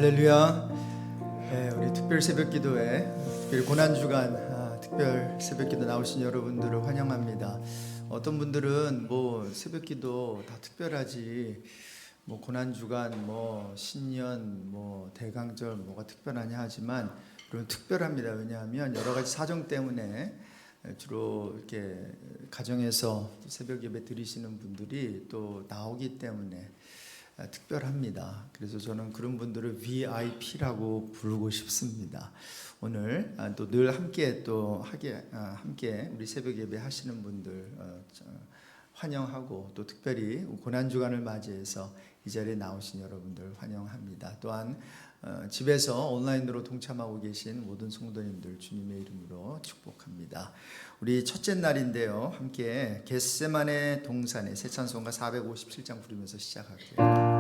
할렐루야. 우리 특별 새벽기도회, 특별 고난주간 특별 새벽기도 나오신 여러분들을 환영합니다. 어떤 분들은 뭐 새벽기도 다 특별하지, 뭐 고난주간, 뭐 신년, 뭐 대강절 뭐가 특별하냐 하지만 여러분 특별합니다. 왜냐하면 여러 가지 사정 때문에 주로 이렇게 가정에서 새벽 예배 드리시는 분들이 또 나오기 때문에 특별합니다. 그래서 저는 그런 분들을 VIP라고 부르고 싶습니다. 오늘 또 늘 함께 함께 우리 새벽 예배 하시는 분들 환영하고, 또 특별히 고난주간을 맞이해서 이 자리에 나오신 여러분들 환영합니다. 또한 집에서 온라인으로 동참하고 계신 모든 성도님들 주님의 이름으로 축복합니다. 우리 첫째 날인데요, 함께 겟세마네 동산에 새 찬송가 457장 부르면서 시작할게요.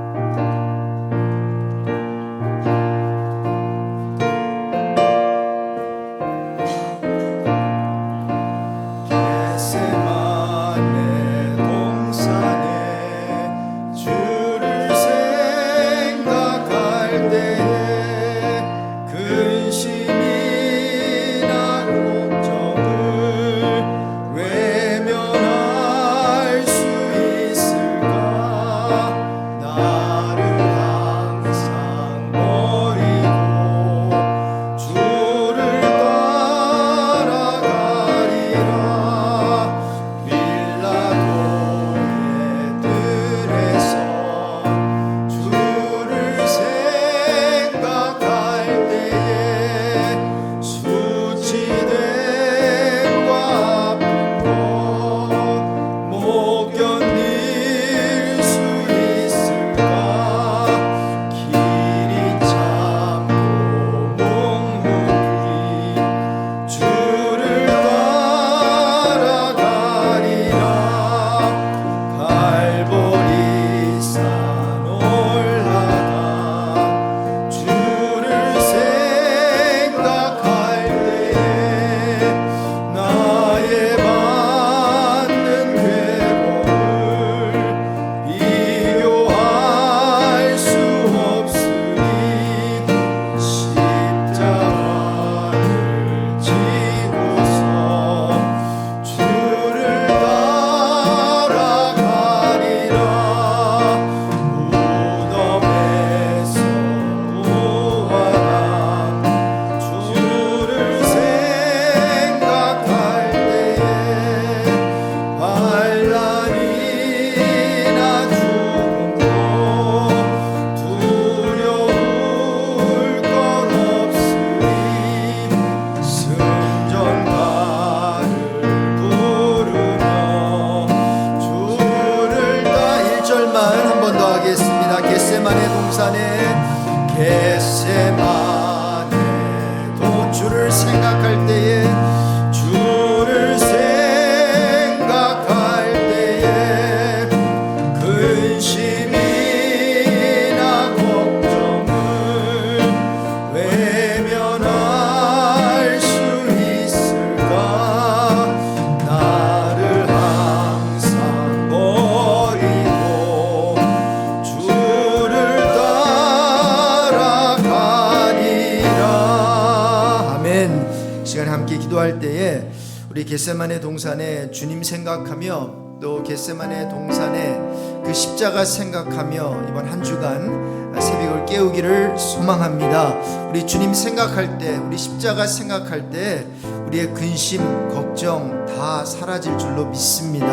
기도할 때에 우리 겟세마네 동산에 주님 생각하며, 또 겟세마네 동산에 그 십자가 생각하며 이번 한 주간 새벽을 깨우기를 소망합니다. 우리 주님 생각할 때, 우리 십자가 생각할 때 우리의 근심, 걱정 다 사라질 줄로 믿습니다.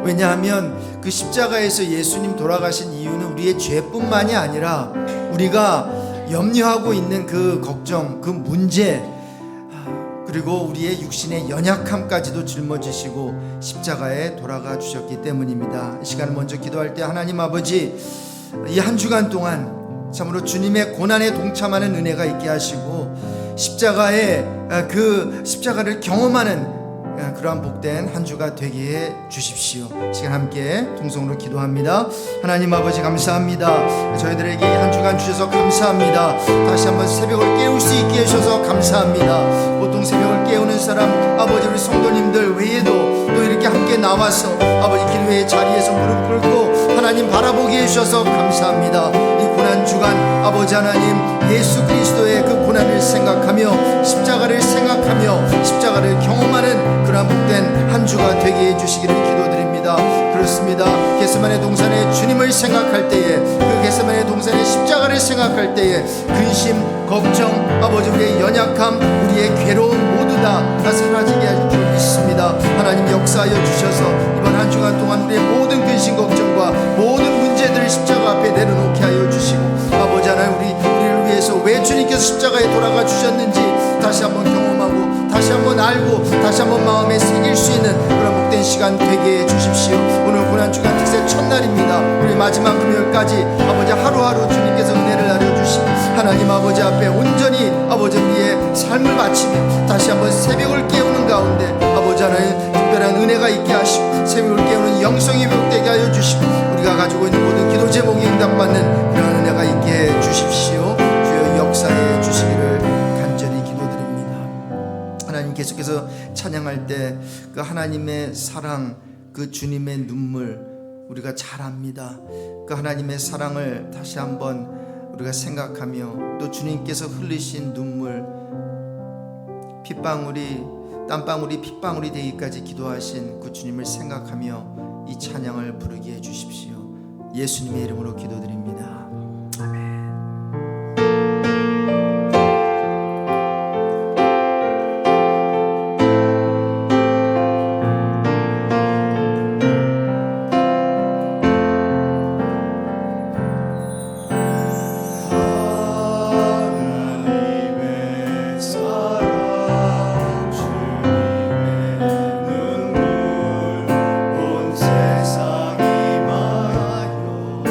왜냐하면 그 십자가에서 예수님 돌아가신 이유는 우리의 죄뿐만이 아니라 우리가 염려하고 있는 그 걱정, 그 문제, 그리고 우리의 육신의 연약함까지도 짊어지시고 십자가에 돌아가 주셨기 때문입니다. 이 시간을 먼저 기도할 때, 하나님 아버지, 이 한 주간 동안 참으로 주님의 고난에 동참하는 은혜가 있게 하시고 십자가의 그 십자가를 경험하는 그러한 복된 한 주가 되게 해 주십시오. 시간 함께 통성으로 기도합니다. 하나님 아버지, 감사합니다. 저희들에게 한 주간 주셔서 감사합니다. 다시 한번 새벽을 깨울 수 있게 해주셔서 감사합니다. 보통 새벽을 깨우는 사람, 아버지 우리 성도님들 외에도 또 이렇게 함께 나와서 아버지 기도의 자리에서 무릎 꿇고 하나님 바라보게 해주셔서 감사합니다. 이 고난 한 주간 아버지 하나님 예수 그리스도의 그 고난을 생각하며 십자가를 생각하며 십자가를 경험하는 그러한 복된 한 주가 되게 해주시기를 기도드립니다. 그렇습니다. 겟세마네 동산에 주님을 생각할 때에, 그 겟세마네 동산의 십자가를 생각할 때에 근심, 걱정, 아버지 우리의 연약함, 우리의 괴로움 모두 다 사라지게 할 줄 믿습니다. 하나님 역사하여 주셔서 이번 한 주간 동안 우리의 모든 근심 걱정과 모든 문제들을 십자가 앞에 내려놓게 하여 주시고, 아버지 하나님 우리를 위해서 왜 주님께서 십자가에 돌아가 주셨는지 다시 한번 경험하고 다시 한번 알고 다시 한번 마음에 새길 수 있는 그런 복된 시간 되게 해 주십시오. 오늘 고난주간 특세 첫날입니다. 우리 마지막 금요일까지 아버지 하루하루 주님께서 은혜를 나눠주시고 하나님 아버지 앞에 온전히 아버지 우리의 삶을 바치며 다시 한번 새벽을 깨우는 가운데 아버지 하나님 특별한 은혜가 있게 하시고 새벽을 깨우는 영성이 회복되게 하여 주시고 우리가 가지고 있는 모든 기도 제목이 응답받는 그런 은혜가 있게 해 주십시오. 주여 역사해 주시기를 간절히 기도드립니다. 하나님 계속해서 찬양할 때 그 하나님의 사랑, 그 주님의 눈물 우리가 잘 압니다. 그 하나님의 사랑을 다시 한번 우리가 생각하며 또 주님께서 흘리신 눈물, 핏방울이 땀방울이 핏방울이 되기까지 기도하신 그 주님을 생각하며 이 찬양을 부르게 해주십시오. 예수님의 이름으로 기도드립니다. 아멘. 세상이 마요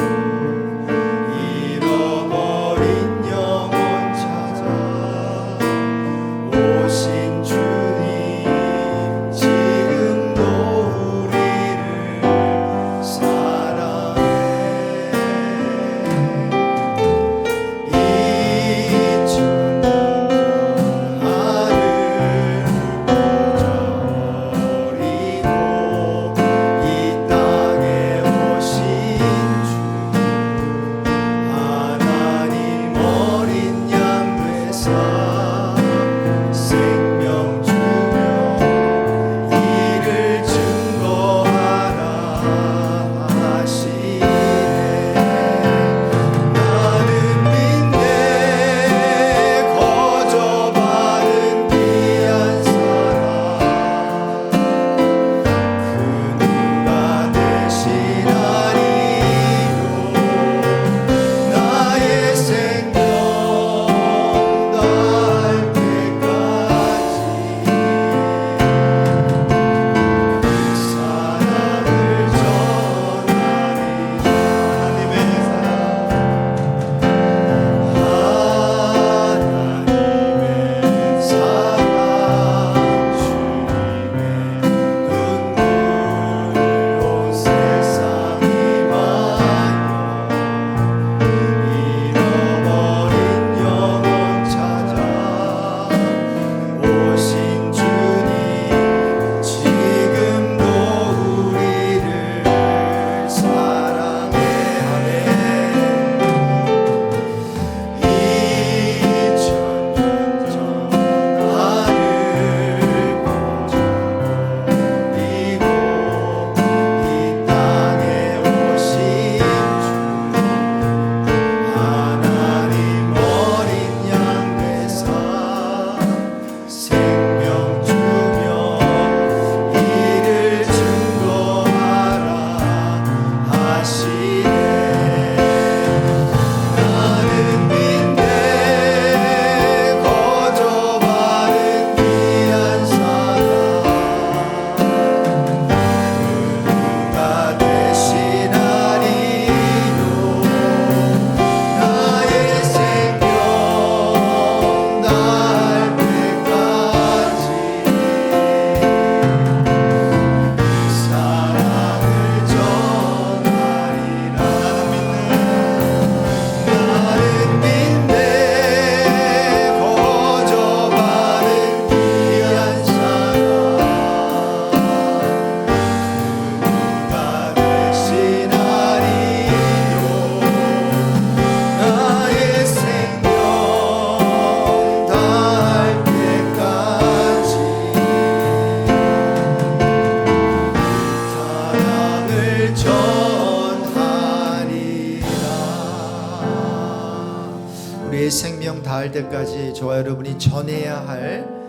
다할 때까지 저와 여러분이 전해야 할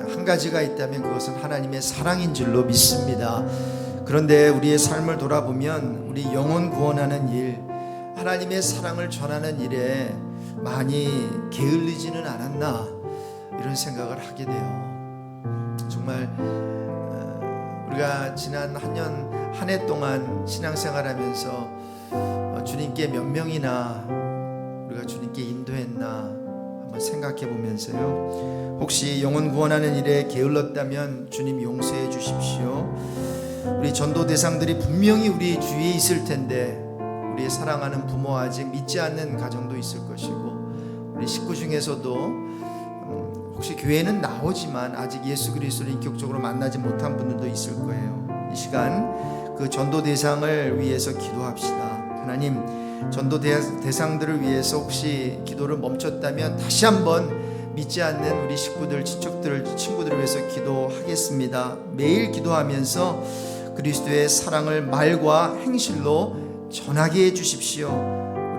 한 가지가 있다면 그것은 하나님의 사랑인 줄로 믿습니다. 그런데 우리의 삶을 돌아보면 우리 영혼 구원하는 일, 하나님의 사랑을 전하는 일에 많이 게을리지는 않았나 이런 생각을 하게 돼요. 정말 우리가 지난 한 해 동안 신앙생활하면서 주님께 몇 명이나 우리가 주님께 인도했나 한번 생각해 보면서요, 혹시 영혼 구원하는 일에 게을렀다면 주님 용서해 주십시오. 우리 전도 대상들이 분명히 우리 주위에 있을 텐데 우리의 사랑하는 부모 아직 믿지 않는 가정도 있을 것이고, 우리 식구 중에서도 혹시 교회는 나오지만 아직 예수 그리스도를 인격적으로 만나지 못한 분들도 있을 거예요. 이 시간 그 전도 대상을 위해서 기도합시다. 하나님, 전도 대상들을 위해서 혹시 기도를 멈췄다면 다시 한번 믿지 않는 우리 식구들, 친구들을 위해서 기도하겠습니다. 매일 기도하면서 그리스도의 사랑을 말과 행실로 전하게 해주십시오.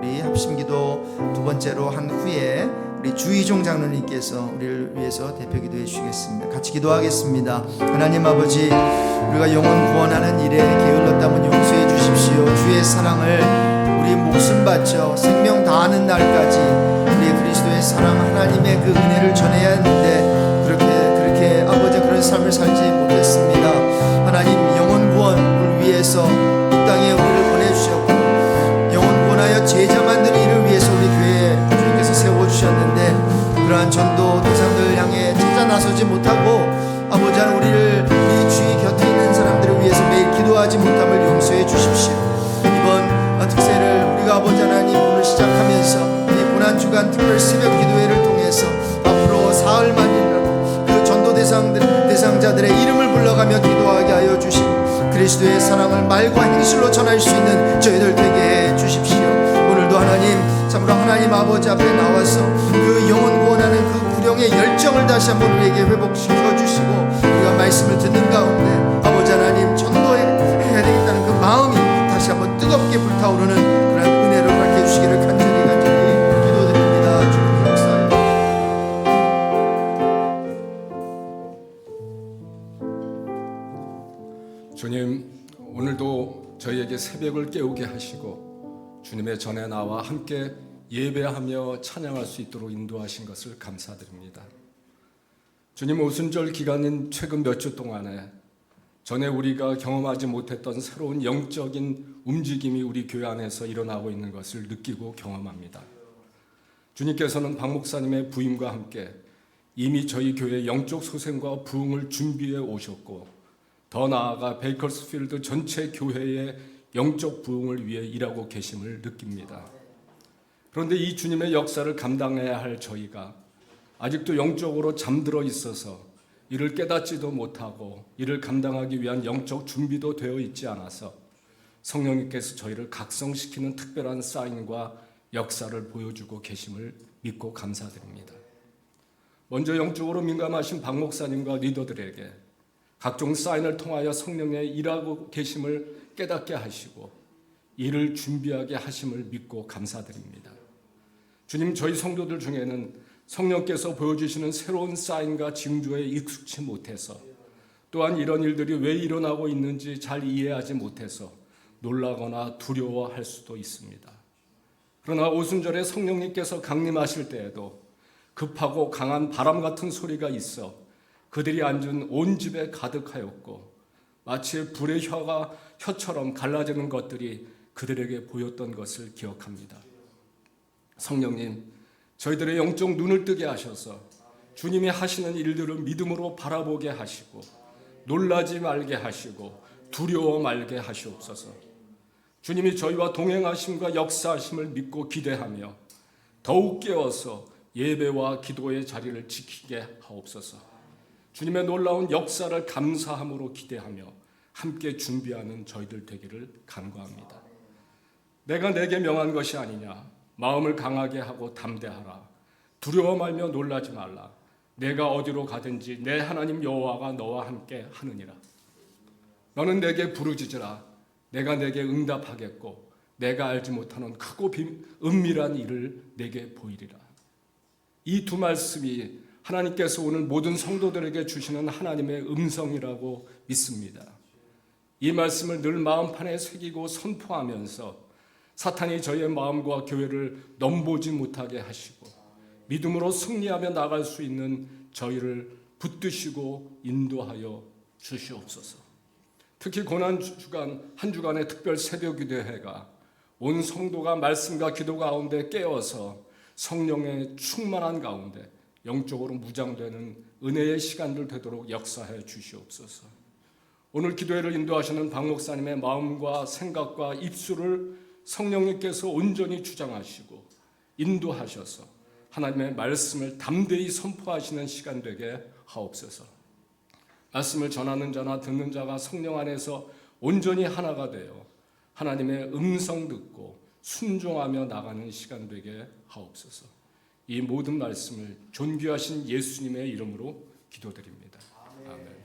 우리 합심기도 두 번째로 한 후에 우리 주의종 장로님께서 우리를 위해서 대표 기도해 주시겠습니다. 같이 기도하겠습니다. 하나님 아버지, 우리가 영혼 구원하는 일에 게을렀다면 용서해 주십시오. 주의 사랑을 우리 목숨 바쳐 생명 다하는 날까지 우리 그리스도의 사랑, 하나님의 그 은혜를 전해야 했는데 그렇게 아버지 그런 삶을 살지 못했습니다. 하나님, 영혼 구원을 위해서 이 땅에 우리를 보내주셨고 영혼 구원하여 제자 만드는 일을 위해서 우리 교회에 주님께서 세워주셨는데 그러한 전도 대상들을 향해 찾아 나서지 못하고 아버지 하나님, 우리 주위 곁에 있는 사람들을 위해서 매일 기도하지 못함을 용서해 주십시오. 이번 특세를 우리가 아버지 하나님 오늘 시작하면서 이 고난주간 특별 새벽 기도회를 통해서 앞으로 사흘만이라도 그 전도 대상자들의 이름을 불러가며 기도하게 하여 주시고 그리스도의 사랑을 말과 행실로 전할 수 있는 저희들 되게 해 주십시오. 오늘도 하나님, 참으로 하나님 아버지 앞에 나와서 그 영혼 구원하는 그 구령의 열정을 다시 한번 우리에게 회복시켜 주시고 우리가 말씀을 듣는 가운데 아버지 하나님 전도해야 되겠다는 그 마음이 다시 한번 뜨겁게 불타오르는 그런 은혜를 밝혀 주시기를 간절히 기도드립니다. 주님 역사에 주님, 오늘도 저희에게 새벽을 깨우게 하시고 주님의 전에 나와 함께 예배하며 찬양할 수 있도록 인도하신 것을 감사드립니다. 주님, 오순절 기간인 최근 몇 주 동안에 전에 우리가 경험하지 못했던 새로운 영적인 움직임이 우리 교회 안에서 일어나고 있는 것을 느끼고 경험합니다. 주님께서는 박 목사님의 부임과 함께 이미 저희 교회 영적 소생과 부흥을 준비해 오셨고 더 나아가 베이커스필드 전체 교회의 영적 부흥을 위해 일하고 계심을 느낍니다. 그런데 이 주님의 역사를 감당해야 할 저희가 아직도 영적으로 잠들어 있어서 이를 깨닫지도 못하고 이를 감당하기 위한 영적 준비도 되어 있지 않아서 성령님께서 저희를 각성시키는 특별한 사인과 역사를 보여주고 계심을 믿고 감사드립니다. 먼저 영적으로 민감하신 박 목사님과 리더들에게 각종 사인을 통하여 성령의 일하고 계심을 깨닫게 하시고 이를 준비하게 하심을 믿고 감사드립니다. 주님, 저희 성도들 중에는 성령께서 보여주시는 새로운 사인과 징조에 익숙치 못해서 또한 이런 일들이 왜 일어나고 있는지 잘 이해하지 못해서 놀라거나 두려워할 수도 있습니다. 그러나 오순절에 성령님께서 강림하실 때에도 급하고 강한 바람 같은 소리가 있어 그들이 앉은 온 집에 가득하였고 마치 불의 혀처럼 갈라지는 것들이 그들에게 보였던 것을 기억합니다. 성령님, 저희들의 영적 눈을 뜨게 하셔서 주님이 하시는 일들을 믿음으로 바라보게 하시고 놀라지 말게 하시고 두려워 말게 하시옵소서. 주님이 저희와 동행하심과 역사하심을 믿고 기대하며 더욱 깨어서 예배와 기도의 자리를 지키게 하옵소서. 주님의 놀라운 역사를 감사함으로 기대하며 함께 준비하는 저희들 되기를 간구합니다. 내가 내게 명한 것이 아니냐, 마음을 강하게 하고 담대하라. 두려워 말며 놀라지 말라. 내가 어디로 가든지 내 하나님 여호와가 너와 함께 하느니라. 너는 내게 부르짖으라. 내가 내게 응답하겠고 내가 알지 못하는 크고 은밀한 일을 내게 보이리라. 이 두 말씀이 하나님께서 오늘 모든 성도들에게 주시는 하나님의 음성이라고 믿습니다. 이 말씀을 늘 마음판에 새기고 선포하면서 사탄이 저희의 마음과 교회를 넘보지 못하게 하시고 믿음으로 승리하며 나갈 수 있는 저희를 붙드시고 인도하여 주시옵소서. 특히 고난주간 한 주간의 특별 새벽기도회가 온 성도가 말씀과 기도 가운데 깨어서 성령의 충만한 가운데 영적으로 무장되는 은혜의 시간들 되도록 역사해 주시옵소서. 오늘 기도회를 인도하시는 박 목사님의 마음과 생각과 입술을 성령님께서 온전히 주장하시고 인도하셔서 하나님의 말씀을 담대히 선포하시는 시간 되게 하옵소서. 말씀을 전하는 자나 듣는 자가 성령 안에서 온전히 하나가 되어 하나님의 음성 듣고 순종하며 나가는 시간 되게 하옵소서. 이 모든 말씀을 존귀하신 예수님의 이름으로 기도드립니다. 아멘.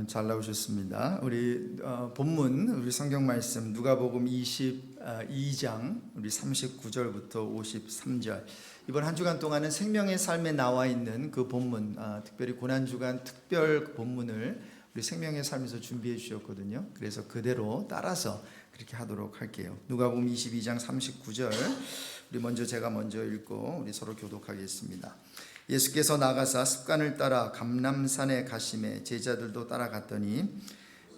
잘 나오셨습니다. 우리 본문 우리 성경 말씀 누가복음 22장 우리 39절부터 53절 이번 한 주간 동안은 생명의 삶에 나와 있는 그 본문 특별히 고난 주간 특별 본문을 우리 생명의 삶에서 준비해 주셨거든요. 그래서 그대로 따라서 그렇게 하도록 할게요. 누가복음 22장 39절 우리 제가 먼저 읽고 우리 서로 교독하겠습니다. 예수께서 나가사 습관을 따라 감람산에 가심에 제자들도 따라갔더니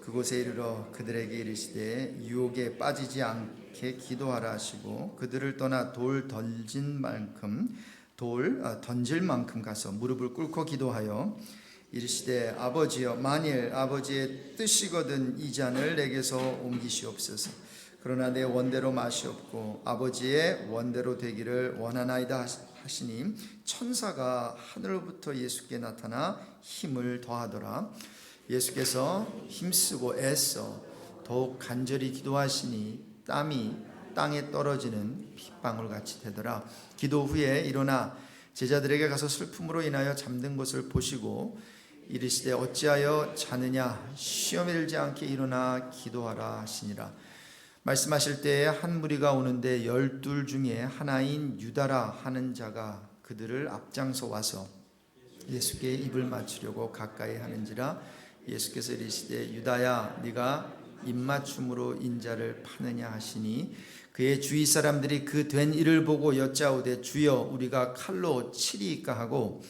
그곳에 이르러 그들에게 이르시되 유혹에 빠지지 않게 기도하라 하시고 그들을 떠나 돌 던질 만큼 가서 무릎을 꿇고 기도하여 이르시되 아버지여 만일 아버지의 뜻이거든 이 잔을 내게서 옮기시옵소서. 그러나 내 원대로 마시옵고 아버지의 원대로 되기를 원하나이다 하시니 천사가 하늘로부터 예수께 나타나 힘을 더하더라. 예수께서 힘쓰고 애써 더욱 간절히 기도하시니 땀이 땅에 떨어지는 핏방울 같이 되더라. 기도 후에 일어나 제자들에게 가서 슬픔으로 인하여 잠든 것을 보시고 이르시되 어찌하여 자느냐 시험에 들지 않게 일어나 기도하라 하시니라. 말씀하실 때에 한 무리가 오는데 12 중에 하나인 유다라 하는 자가 그들을 앞장서 와서 예수께 입을 맞추려고 가까이 하는지라. 예수께서 이르시되 유다야 네가 입맞춤으로 인자를 파느냐 하시니 그의 주위 사람들이 그 된 일을 보고 여짜오되 주여 우리가 칼로 치리이까 하고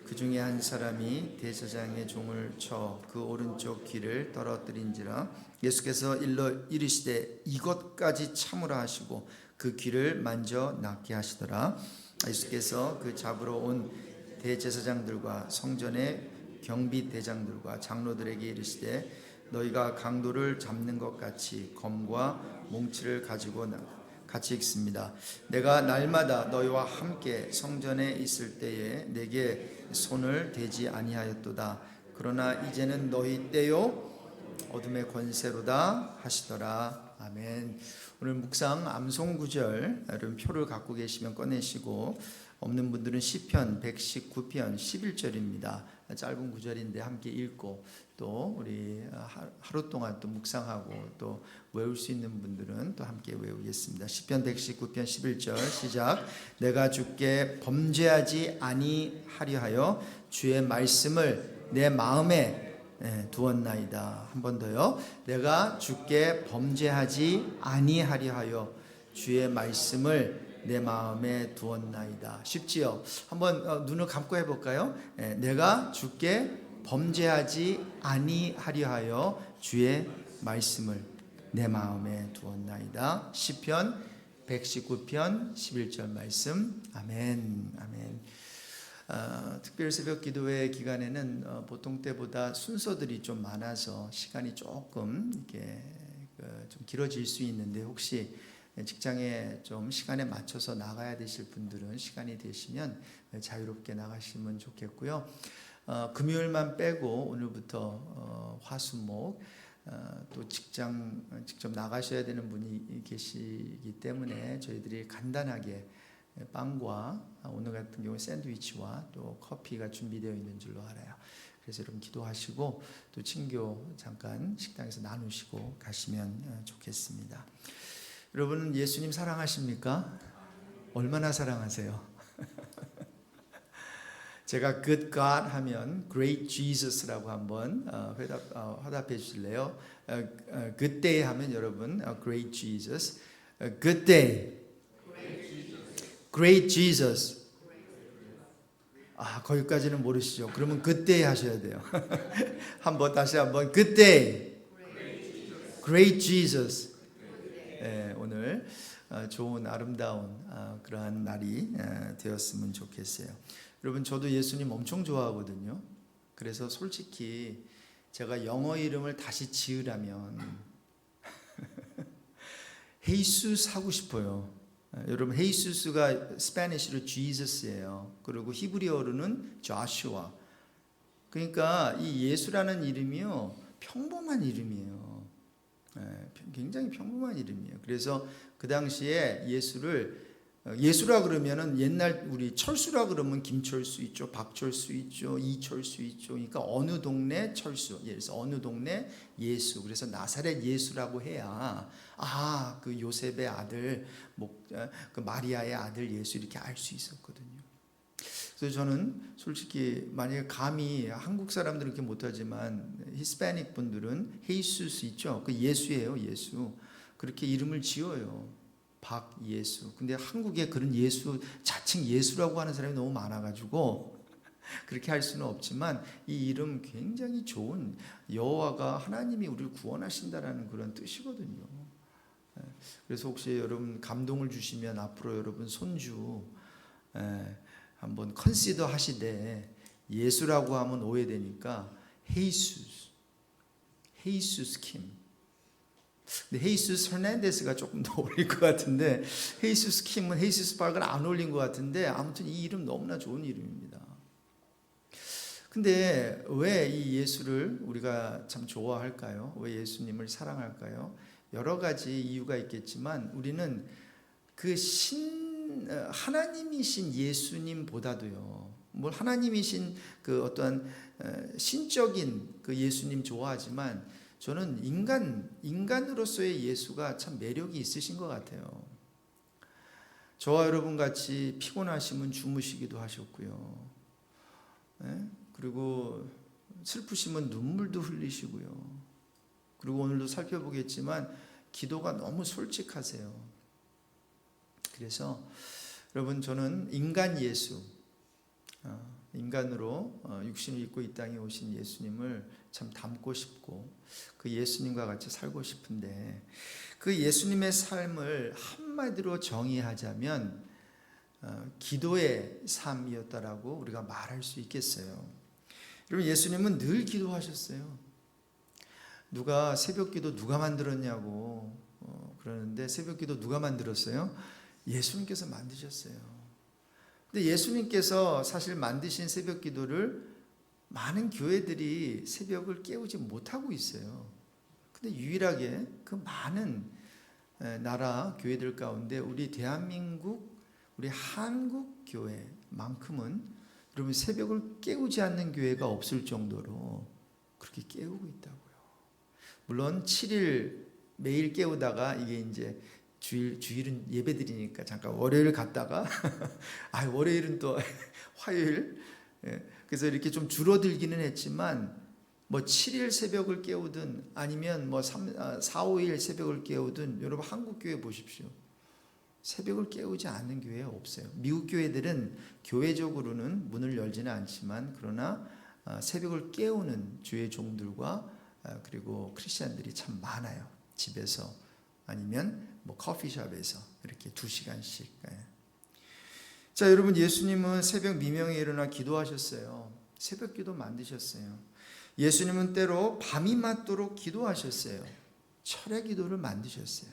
그 중에 한 사람이 대제사장의 종을 쳐 그 오른쪽 귀를 떨어뜨린지라. 예수께서 일러 이르시되 이것까지 참으라 하시고 그 귀를 만져 낫게 하시더라. 예수께서 그 잡으러 온 대제사장들과 성전의 경비대장들과 장로들에게 이르시되 너희가 강도를 잡는 것 같이 검과 몽치를 가지고 같이 읽습니다. 내가 날마다 너희와 함께 성전에 있을 때에 내게 손을 대지 아니하였도다. 그러나 이제는 너희 때요 어둠의 권세로다 하시더라. 아멘. 오늘 묵상 암송 구절 여러분 표를 갖고 계시면 꺼내시고 없는 분들은 시편 119편 11절입니다. 짧은 구절인데 함께 읽고 또 우리 하루 동안 또 묵상하고 또 외울 수 있는 분들은 또 함께 외우겠습니다. 시편 119편 11절 시작. 내가 주께 범죄하지 아니하려 하여 주의 말씀을 내 마음에 두었나이다. 한 번 더요. 내가 주께 범죄하지 아니하려 하여 주의 말씀을 내 마음에 두었나이다. 쉽지요? 한번 눈을 감고 해볼까요? 내가 주께 범죄하지 아니하려 하여 주의 말씀을 내 마음에 두었나이다. 시편 119편 11절 말씀. 아멘. 아멘. 특별 새벽 기도회 기간에는 보통 때보다 순서들이 좀 많아서 시간이 조금 이렇게 좀 길어질 수 있는데 혹시 직장에 좀 시간에 맞춰서 나가야 되실 분들은 시간이 되시면 자유롭게 나가시면 좋겠고요. 금요일만 빼고 오늘부터 화수목 또 직장 직접 나가셔야 되는 분이 계시기 때문에 저희들이 간단하게 빵과 오늘 같은 경우 샌드위치와 또 커피가 준비되어 있는 줄로 알아요. 그래서 여러분 기도하시고 또 친교 잠깐 식당에서 나누시고 가시면 좋겠습니다. 여러분 예수님 사랑하십니까? 얼마나 사랑하세요? 제가 Good God 하면 Great Jesus라고 한번 화답해 주실래요? Good Day 하면 여러분 Great Jesus, Good Day, Great Jesus. 거기까지는 모르시죠? 그러면 Good Day 하셔야 돼요. 다시 한번 Good Day, Great Jesus. 오늘 좋은 아름다운 그러한 날이 되었으면 좋겠어요. 여러분 저도 예수님 엄청 좋아하거든요. 그래서 솔직히 제가 영어 이름을 다시 지으라면 헤이수스 하고 싶어요. 여러분 헤이수스가 스페니쉬로 Jesus예요. 그리고 히브리어로는 Joshua. 그러니까 이 예수라는 이름이요 평범한 이름이에요. 굉장히 평범한 이름이에요. 그래서 그 당시에 예수라 그러면은 옛날 우리 철수라 그러면 김철수 있죠, 박철수 있죠, 이철수 있죠. 그러니까 어느 동네 철수, 그래서 어느 동네 예수. 그래서 나사렛 예수라고 해야 그 요셉의 아들, 그 마리아의 아들 예수 이렇게 알 수 있었거든요. 그래서 저는 솔직히 만약에 감히 한국 사람들은 그렇게 못하지만 히스패닉 분들은 헤이수스 있죠, 그 예수예요, 예수. 그렇게 이름을 지어요. 박예수. 근데 한국에 그런 예수, 자칭 예수라고 하는 사람이 너무 많아가지고 그렇게 할 수는 없지만 이 이름 굉장히 좋은, 여호와가 하나님이 우리를 구원하신다라는 그런 뜻이거든요. 그래서 혹시 여러분 감동을 주시면 앞으로 여러분 손주 한번 컨시더 하시되 예수라고 하면 오해되니까 헤이수스 킴. 근데 헤이수스 허난데스가 조금 더 어울릴 것 같은데 헤이수스 킴은 헤이수스 박은 안 어울린 것 같은데 아무튼 이 이름 너무나 좋은 이름입니다. 근데 왜 이 예수를 우리가 참 좋아할까요? 왜 예수님을 사랑할까요? 여러 가지 이유가 있겠지만 우리는 하나님이신 예수님보다도요, 하나님이신 그 어떠한 신적인 그 예수님 좋아하지만 저는 인간으로서의 예수가 참 매력이 있으신 것 같아요. 저와 여러분 같이 피곤하시면 주무시기도 하셨고요. 그리고 슬프시면 눈물도 흘리시고요. 그리고 오늘도 살펴보겠지만 기도가 너무 솔직하세요. 그래서 여러분 저는 인간 예수, 인간으로 육신을 입고 이 땅에 오신 예수님을 참 닮고 싶고 그 예수님과 같이 살고 싶은데 그 예수님의 삶을 한마디로 정의하자면 기도의 삶이었다라고 우리가 말할 수 있겠어요. 여러분 예수님은 늘 기도하셨어요. 누가 새벽기도 누가 만들었냐고 그러는데 새벽기도 누가 만들었어요? 예수님께서 만드셨어요. 근데 예수님께서 사실 만드신 새벽기도를 많은 교회들이 새벽을 깨우지 못하고 있어요. 근데 유일하게 그 많은 나라 교회들 가운데 우리 대한민국, 우리 한국 교회만큼은 여러분 새벽을 깨우지 않는 교회가 없을 정도로 그렇게 깨우고 있다고요. 물론 7일 매일 깨우다가 이게 이제 주일은 예배드리니까 잠깐 월요일 갔다가 월요일은 또 화요일, 그래서 이렇게 좀 줄어들기는 했지만 7일 새벽을 깨우든 아니면 4, 5일 새벽을 깨우든 여러분 한국 교회 보십시오. 새벽을 깨우지 않는 교회 없어요. 미국 교회들은 교회적으로는 문을 열지는 않지만 그러나 새벽을 깨우는 주의 종들과 그리고 크리스천들이 참 많아요. 집에서 아니면 커피숍에서 이렇게 2시간씩. 자, 여러분 예수님은 새벽 미명에 일어나 기도하셨어요. 새벽 기도 만드셨어요. 예수님은 때로 밤이 맞도록 기도하셨어요. 철의 기도를 만드셨어요.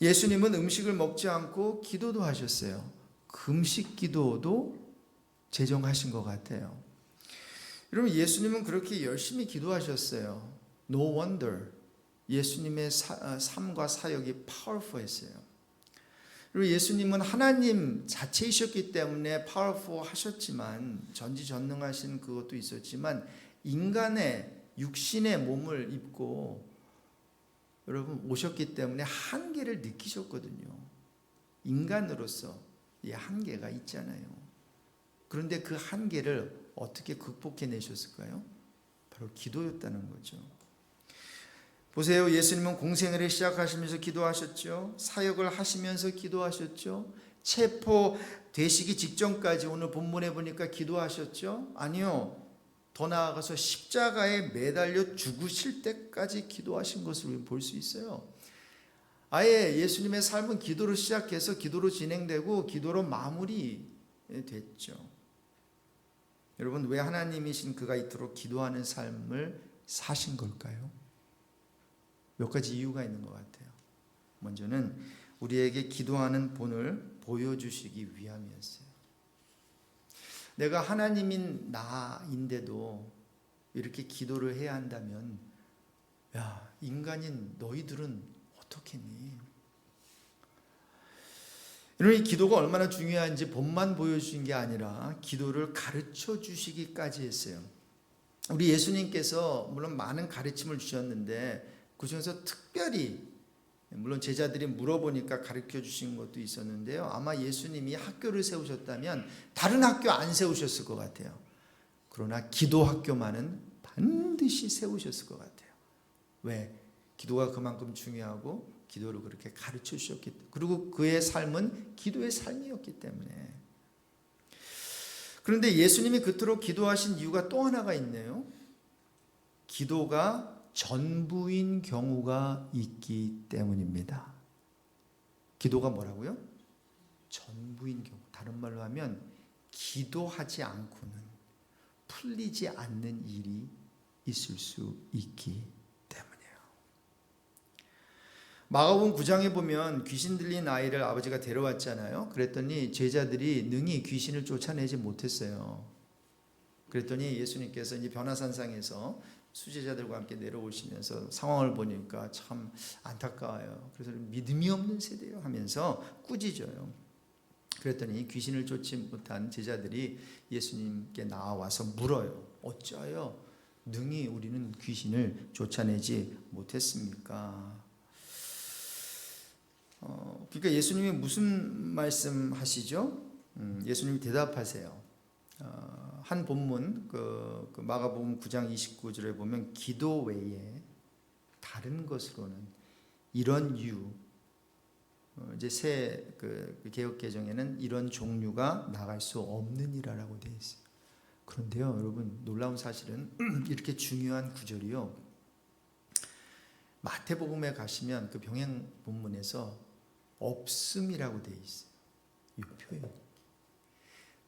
예수님은 음식을 먹지 않고 기도도 하셨어요. 금식 기도도 제정하신 것 같아요. 여러분 예수님은 그렇게 열심히 기도하셨어요. No wonder 예수님의 삶과 사역이 파워풀했어요. 그리고 예수님은 하나님 자체이셨기 때문에 파워풀 하셨지만, 전지전능하신 그것도 있었지만, 인간의 육신의 몸을 입고 여러분 오셨기 때문에 한계를 느끼셨거든요. 인간으로서 이 한계가 있잖아요. 그런데 그 한계를 어떻게 극복해 내셨을까요? 바로 기도였다는 거죠. 보세요. 예수님은 공생애를 시작하시면서 기도하셨죠. 사역을 하시면서 기도하셨죠. 체포되시기 직전까지 오늘 본문에 보니까 기도하셨죠. 아니요. 더 나아가서 십자가에 매달려 죽으실 때까지 기도하신 것을 우리는 볼 수 있어요. 아예 예수님의 삶은 기도로 시작해서 기도로 진행되고 기도로 마무리됐죠. 여러분, 왜 하나님이신 그가 이토록 기도하는 삶을 사신 걸까요? 몇 가지 이유가 있는 것 같아요. 먼저는 우리에게 기도하는 본을 보여주시기 위함이었어요. 내가 하나님인 나인데도 이렇게 기도를 해야 한다면, 야, 인간인 너희들은 어떻겠니? 이런 이 기도가 얼마나 중요한지 본만 보여주신 게 아니라 기도를 가르쳐 주시기까지 했어요. 우리 예수님께서 물론 많은 가르침을 주셨는데 그 중에서 특별히, 물론 제자들이 물어보니까 가르쳐 주신 것도 있었는데요, 아마 예수님이 학교를 세우셨다면 다른 학교 안 세우셨을 것 같아요. 그러나 기도 학교만은 반드시 세우셨을 것 같아요. 왜? 기도가 그만큼 중요하고 기도를 그렇게 가르쳐 주셨기 때문에, 그리고 그의 삶은 기도의 삶이었기 때문에. 그런데 예수님이 그토록 기도하신 이유가 또 하나가 있네요. 기도가 전부인 경우가 있기 때문입니다. 기도가 뭐라고요? 전부인 경우. 다른 말로 하면 기도하지 않고는 풀리지 않는 일이 있을 수 있기 때문이에요. 마가복음 9장에 보면 귀신 들린 아이를 아버지가 데려왔잖아요. 그랬더니 제자들이 능히 귀신을 쫓아내지 못했어요. 그랬더니 예수님께서 이제 변화산상에서 수제자들과 함께 내려오시면서 상황을 보니까 참 안타까워요. 그래서 믿음이 없는 세대요 하면서 꾸짖어요. 그랬더니 귀신을 쫓지 못한 제자들이 예수님께 나와서 물어요. 어찌하여 능히 우리는 귀신을 쫓아내지 못했습니까? 그러니까 예수님이 무슨 말씀하시죠? 예수님이 대답하세요. 한 본문 그 마가복음 9장 29절에 보면 기도 외에 다른 것으로는 이런 유, 이제 새 그 개역 개정에는 이런 종류가 나갈 수 없느니라라고 되어 있어요. 그런데요, 여러분, 놀라운 사실은 이렇게 중요한 구절이요, 마태복음에 가시면 그 병행 본문에서 없음이라고 되어 있어요. 이 표현.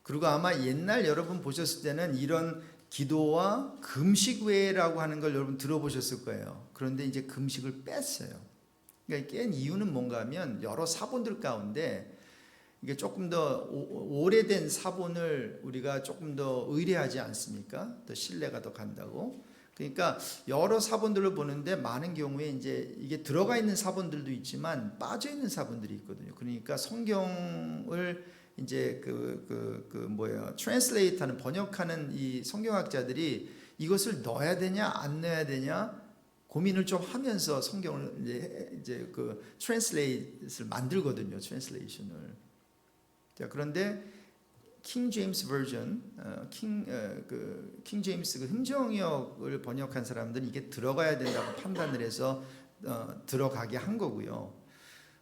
그리고 아마 옛날 여러분 보셨을 때는 이런 기도와 금식 외라고 하는 걸 여러분 들어보셨을 거예요. 그런데 이제 금식을 뺐어요. 그러니까 깬 이유는 뭔가 하면 여러 사본들 가운데 이게 조금 더 오래된 사본을 우리가 조금 더 의뢰하지 않습니까? 더 신뢰가 더 간다고. 그러니까 여러 사본들을 보는데 많은 경우에 이제 이게 들어가 있는 사본들도 있지만 빠져 있는 사본들이 있거든요. 그러니까 성경을 이제 트랜슬레이트하는, 번역하는 이 성경학자들이 이것을 넣어야 되냐 안 넣어야 되냐 고민을 좀 하면서 성경을 이제 그 트랜슬레이트를 만들거든요. 트랜슬레이션을. 자, 그런데 킹 제임스 버전, 킹 제임스 그 흥정역을 번역한 사람들은 이게 들어가야 된다고 판단을 해서 들어가게 한 거고요.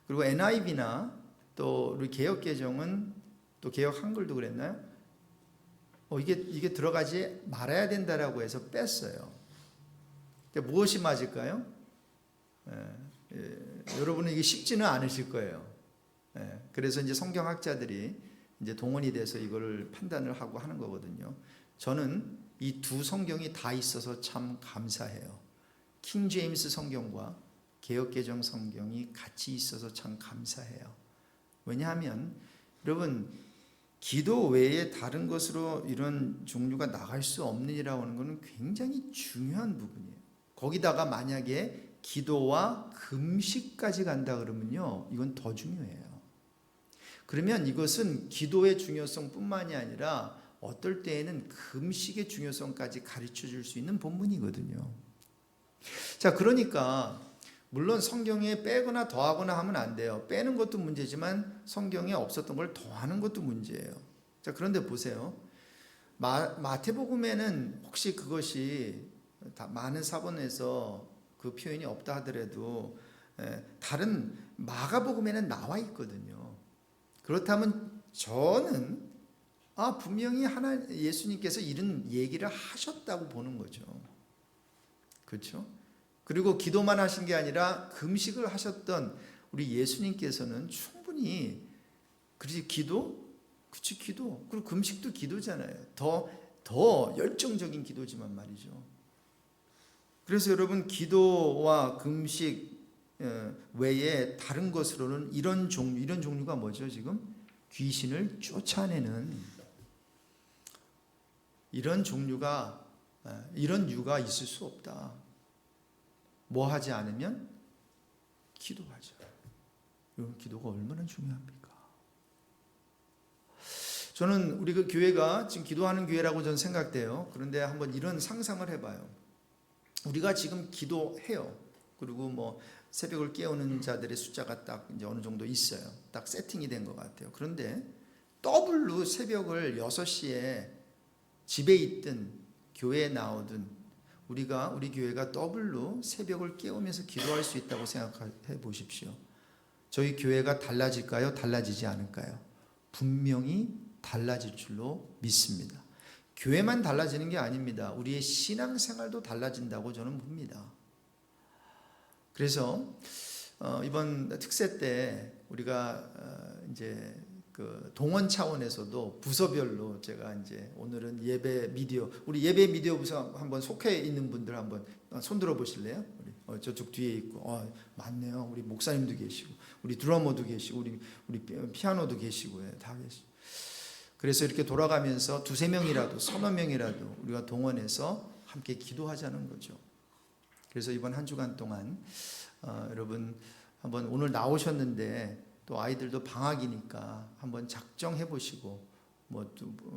그리고 NIV나 또 우리 개역 개정은, 또 개역 한글도 그랬나요? 이게 들어가지 말아야 된다라고 해서 뺐어요. 무엇이 맞을까요? 여러분은 이게 쉽지는 않으실 거예요. 그래서 이제 성경학자들이 이제 동원이 돼서 이거를 판단을 하고 하는 거거든요. 저는 이 두 성경이 다 있어서 참 감사해요. 킹 제임스 성경과 개역 개정 성경이 같이 있어서 참 감사해요. 왜냐하면 여러분, 기도 외에 다른 것으로 이런 종류가 나갈 수 없느니라고 하는 것은 굉장히 중요한 부분이에요. 거기다가 만약에 기도와 금식까지 간다 그러면요, 이건 더 중요해요. 그러면 이것은 기도의 중요성뿐만이 아니라 어떨 때에는 금식의 중요성까지 가르쳐 줄 수 있는 본문이거든요. 자, 그러니까 물론 성경에 빼거나 더하거나 하면 안 돼요. 빼는 것도 문제지만 성경에 없었던 걸 더하는 것도 문제예요. 자, 그런데 보세요. 마태복음에는 혹시 그것이 다 많은 사본에서 그 표현이 없다 하더라도 다른 마가복음에는 나와 있거든요. 그렇다면 저는 분명히 예수님께서 이런 얘기를 하셨다고 보는 거죠. 그렇죠? 그리고 기도만 하신 게 아니라 금식을 하셨던 우리 예수님께서는 충분히 기도? 그치, 기도. 그리고 금식도 기도잖아요. 더 열정적인 기도지만 말이죠. 그래서 여러분, 기도와 금식 외에 다른 것으로는 이런 종류가 뭐죠, 지금? 귀신을 쫓아내는 이런 유가 있을 수 없다. 뭐 하지 않으면? 기도하죠. 여러분, 기도가 얼마나 중요합니까? 저는 우리 그 교회가 지금 기도하는 교회라고 저는 생각돼요. 그런데 한번 이런 상상을 해봐요. 우리가 지금 기도해요. 그리고 뭐 새벽을 깨우는 자들의 숫자가 딱 이제 어느 정도 있어요. 딱 세팅이 된 것 같아요. 그런데 더블로 새벽을 6시에 집에 있든 교회에 나오든 우리 교회가 더블로 새벽을 깨우면서 기도할 수 있다고 생각해 보십시오. 저희 교회가 달라질까요? 달라지지 않을까요? 분명히 달라질 줄로 믿습니다. 교회만 달라지는 게 아닙니다. 우리의 신앙생활도 달라진다고 저는 봅니다. 그래서 이번 특세 때 우리가 이제 그 동원 차원에서도 부서별로 제가 이제 오늘은 예배 미디어, 우리 예배 미디어 부서 한번 속해 있는 분들 한번 손 들어 보실래요? 우리 저쪽 뒤에 있고 많네요. 우리 목사님도 계시고 우리 드러머도 계시고 우리 피아노도 계시고 다 계시고. 그래서 이렇게 돌아가면서 두세 명이라도 서너 명이라도 우리가 동원해서 함께 기도하자는 거죠. 그래서 이번 한 주간 동안 여러분 한번 오늘 나오셨는데 또 아이들도 방학이니까 한번 작정해 보시고 뭐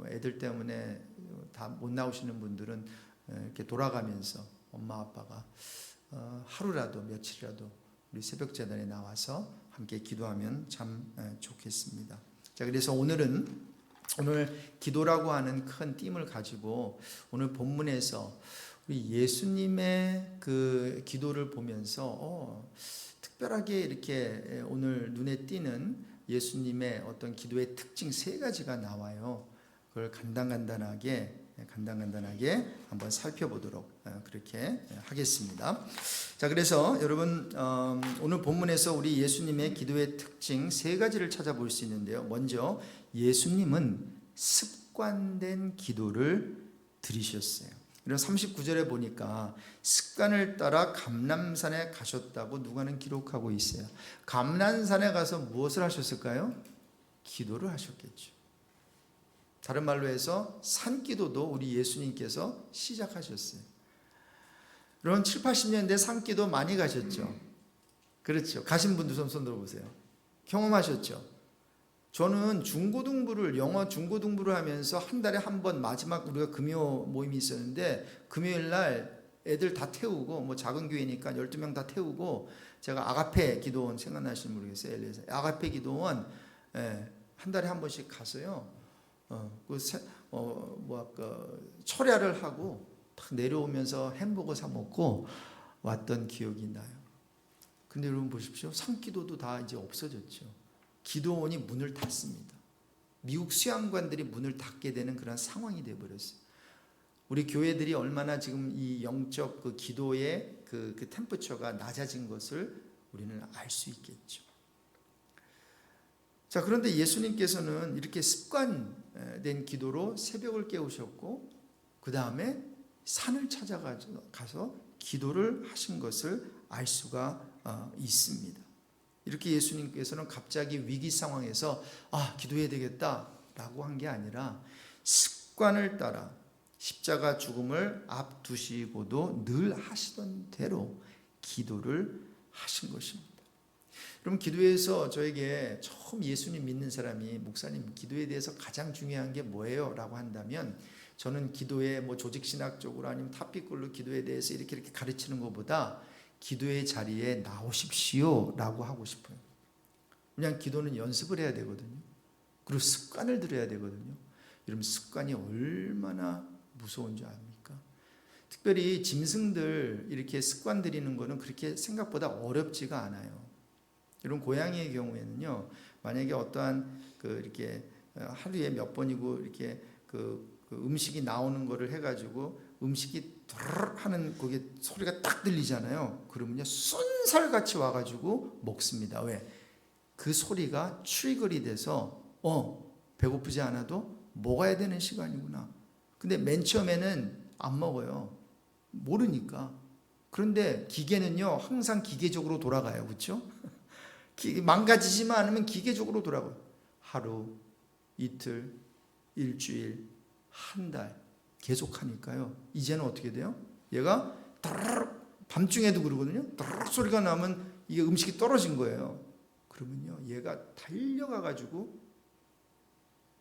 애들 때문에 다 못 나오시는 분들은 이렇게 돌아가면서 엄마 아빠가 하루라도 며칠이라도 우리 새벽 제단에 나와서 함께 기도하면 참 좋겠습니다. 자, 그래서 오늘 기도라고 하는 큰 띠을 가지고 오늘 본문에서 우리 예수님의 그 기도를 보면서 특별하게 이렇게 오늘 눈에 띄는 예수님의 어떤 기도의 특징 3가지가 나와요. 그걸 간단간단하게 한번 살펴보도록 그렇게 하겠습니다. 자, 그래서 여러분 오늘 본문에서 우리 예수님의 기도의 특징 3가지를 찾아볼 수 있는데요. 먼저 예수님은 습관된 기도를 드리셨어요. 이런 39절에 보니까 습관을 따라 감람산에 가셨다고 누가는 기록하고 있어요. 감람산에 가서 무엇을 하셨을까요? 기도를 하셨겠죠. 다른 말로 해서 산기도도 우리 예수님께서 시작하셨어요. 여러분 7, 80년대 산기도 많이 가셨죠? 그렇죠. 가신 분들 손 들어보세요. 경험하셨죠? 저는 영어 중고등부를 하면서 한 달에 한 번 마지막 우리가 금요 모임이 있었는데 금요일 날 애들 다 태우고 뭐 작은 교회니까 12명 다 태우고 제가 아가페 기도원 생각나시는 모르겠어요. LA에서 아가페 기도원 한 달에 한 번씩 가서요. 철야를 하고 딱 내려오면서 햄버거 사 먹고 왔던 기억이 나요. 근데 여러분 보십시오. 산기도도 다 이제 없어졌죠. 기도원이 문을 닫습니다. 미국 수양관들이 문을 닫게 되는 그런 상황이 되어버렸어요. 우리 교회들이 얼마나 지금 이 영적 그 기도의 그 템퍼처가 낮아진 것을 우리는 알 수 있겠죠. 자, 그런데 예수님께서는 이렇게 습관된 기도로 새벽을 깨우셨고 그 다음에 산을 찾아가서 기도를 하신 것을 알 수가 있습니다. 이렇게 예수님께서는 갑자기 위기 상황에서 기도해야 되겠다라고 한 게 아니라 습관을 따라 십자가 죽음을 앞두시고도 늘 하시던 대로 기도를 하신 것입니다. 그럼 기도에서 저에게 처음 예수님 믿는 사람이 목사님 기도에 대해서 가장 중요한 게 뭐예요? 라고 한다면 저는 기도의 뭐 조직신학적으로 아니면 탑픽글로 기도에 대해서 이렇게 가르치는 것보다 기도의 자리에 나오십시오 라고 하고 싶어요. 그냥 기도는 연습을 해야 되거든요. 그리고 습관을 들여야 되거든요. 여러분 습관이 얼마나 무서운 줄 압니까? 특별히 짐승들 이렇게 습관 들이는 거는 그렇게 생각보다 어렵지가 않아요. 이런 고양이의 경우에는요, 만약에 어떠한 이렇게 하루에 몇 번이고 이렇게 그 음식이 나오는 거를 해가지고 음식이 드르륵 하는 그게 소리가 딱 들리잖아요. 그러면요 쏜살같이 와가지고 먹습니다. 왜? 그 소리가 트리거리 돼서 배고프지 않아도 먹어야 되는 시간이구나. 근데 맨 처음에는 안 먹어요. 모르니까. 그런데 기계는요 항상 기계적으로 돌아가요. 그렇죠? 망가지지만 않으면 기계적으로 돌아가요. 하루, 이틀, 일주일, 한 달 계속 하니까요. 이제는 어떻게 돼요? 얘가 밤중에도 그러거든요. 소리가 나면 이게 음식이 떨어진 거예요. 그러면요 얘가 달려가 가지고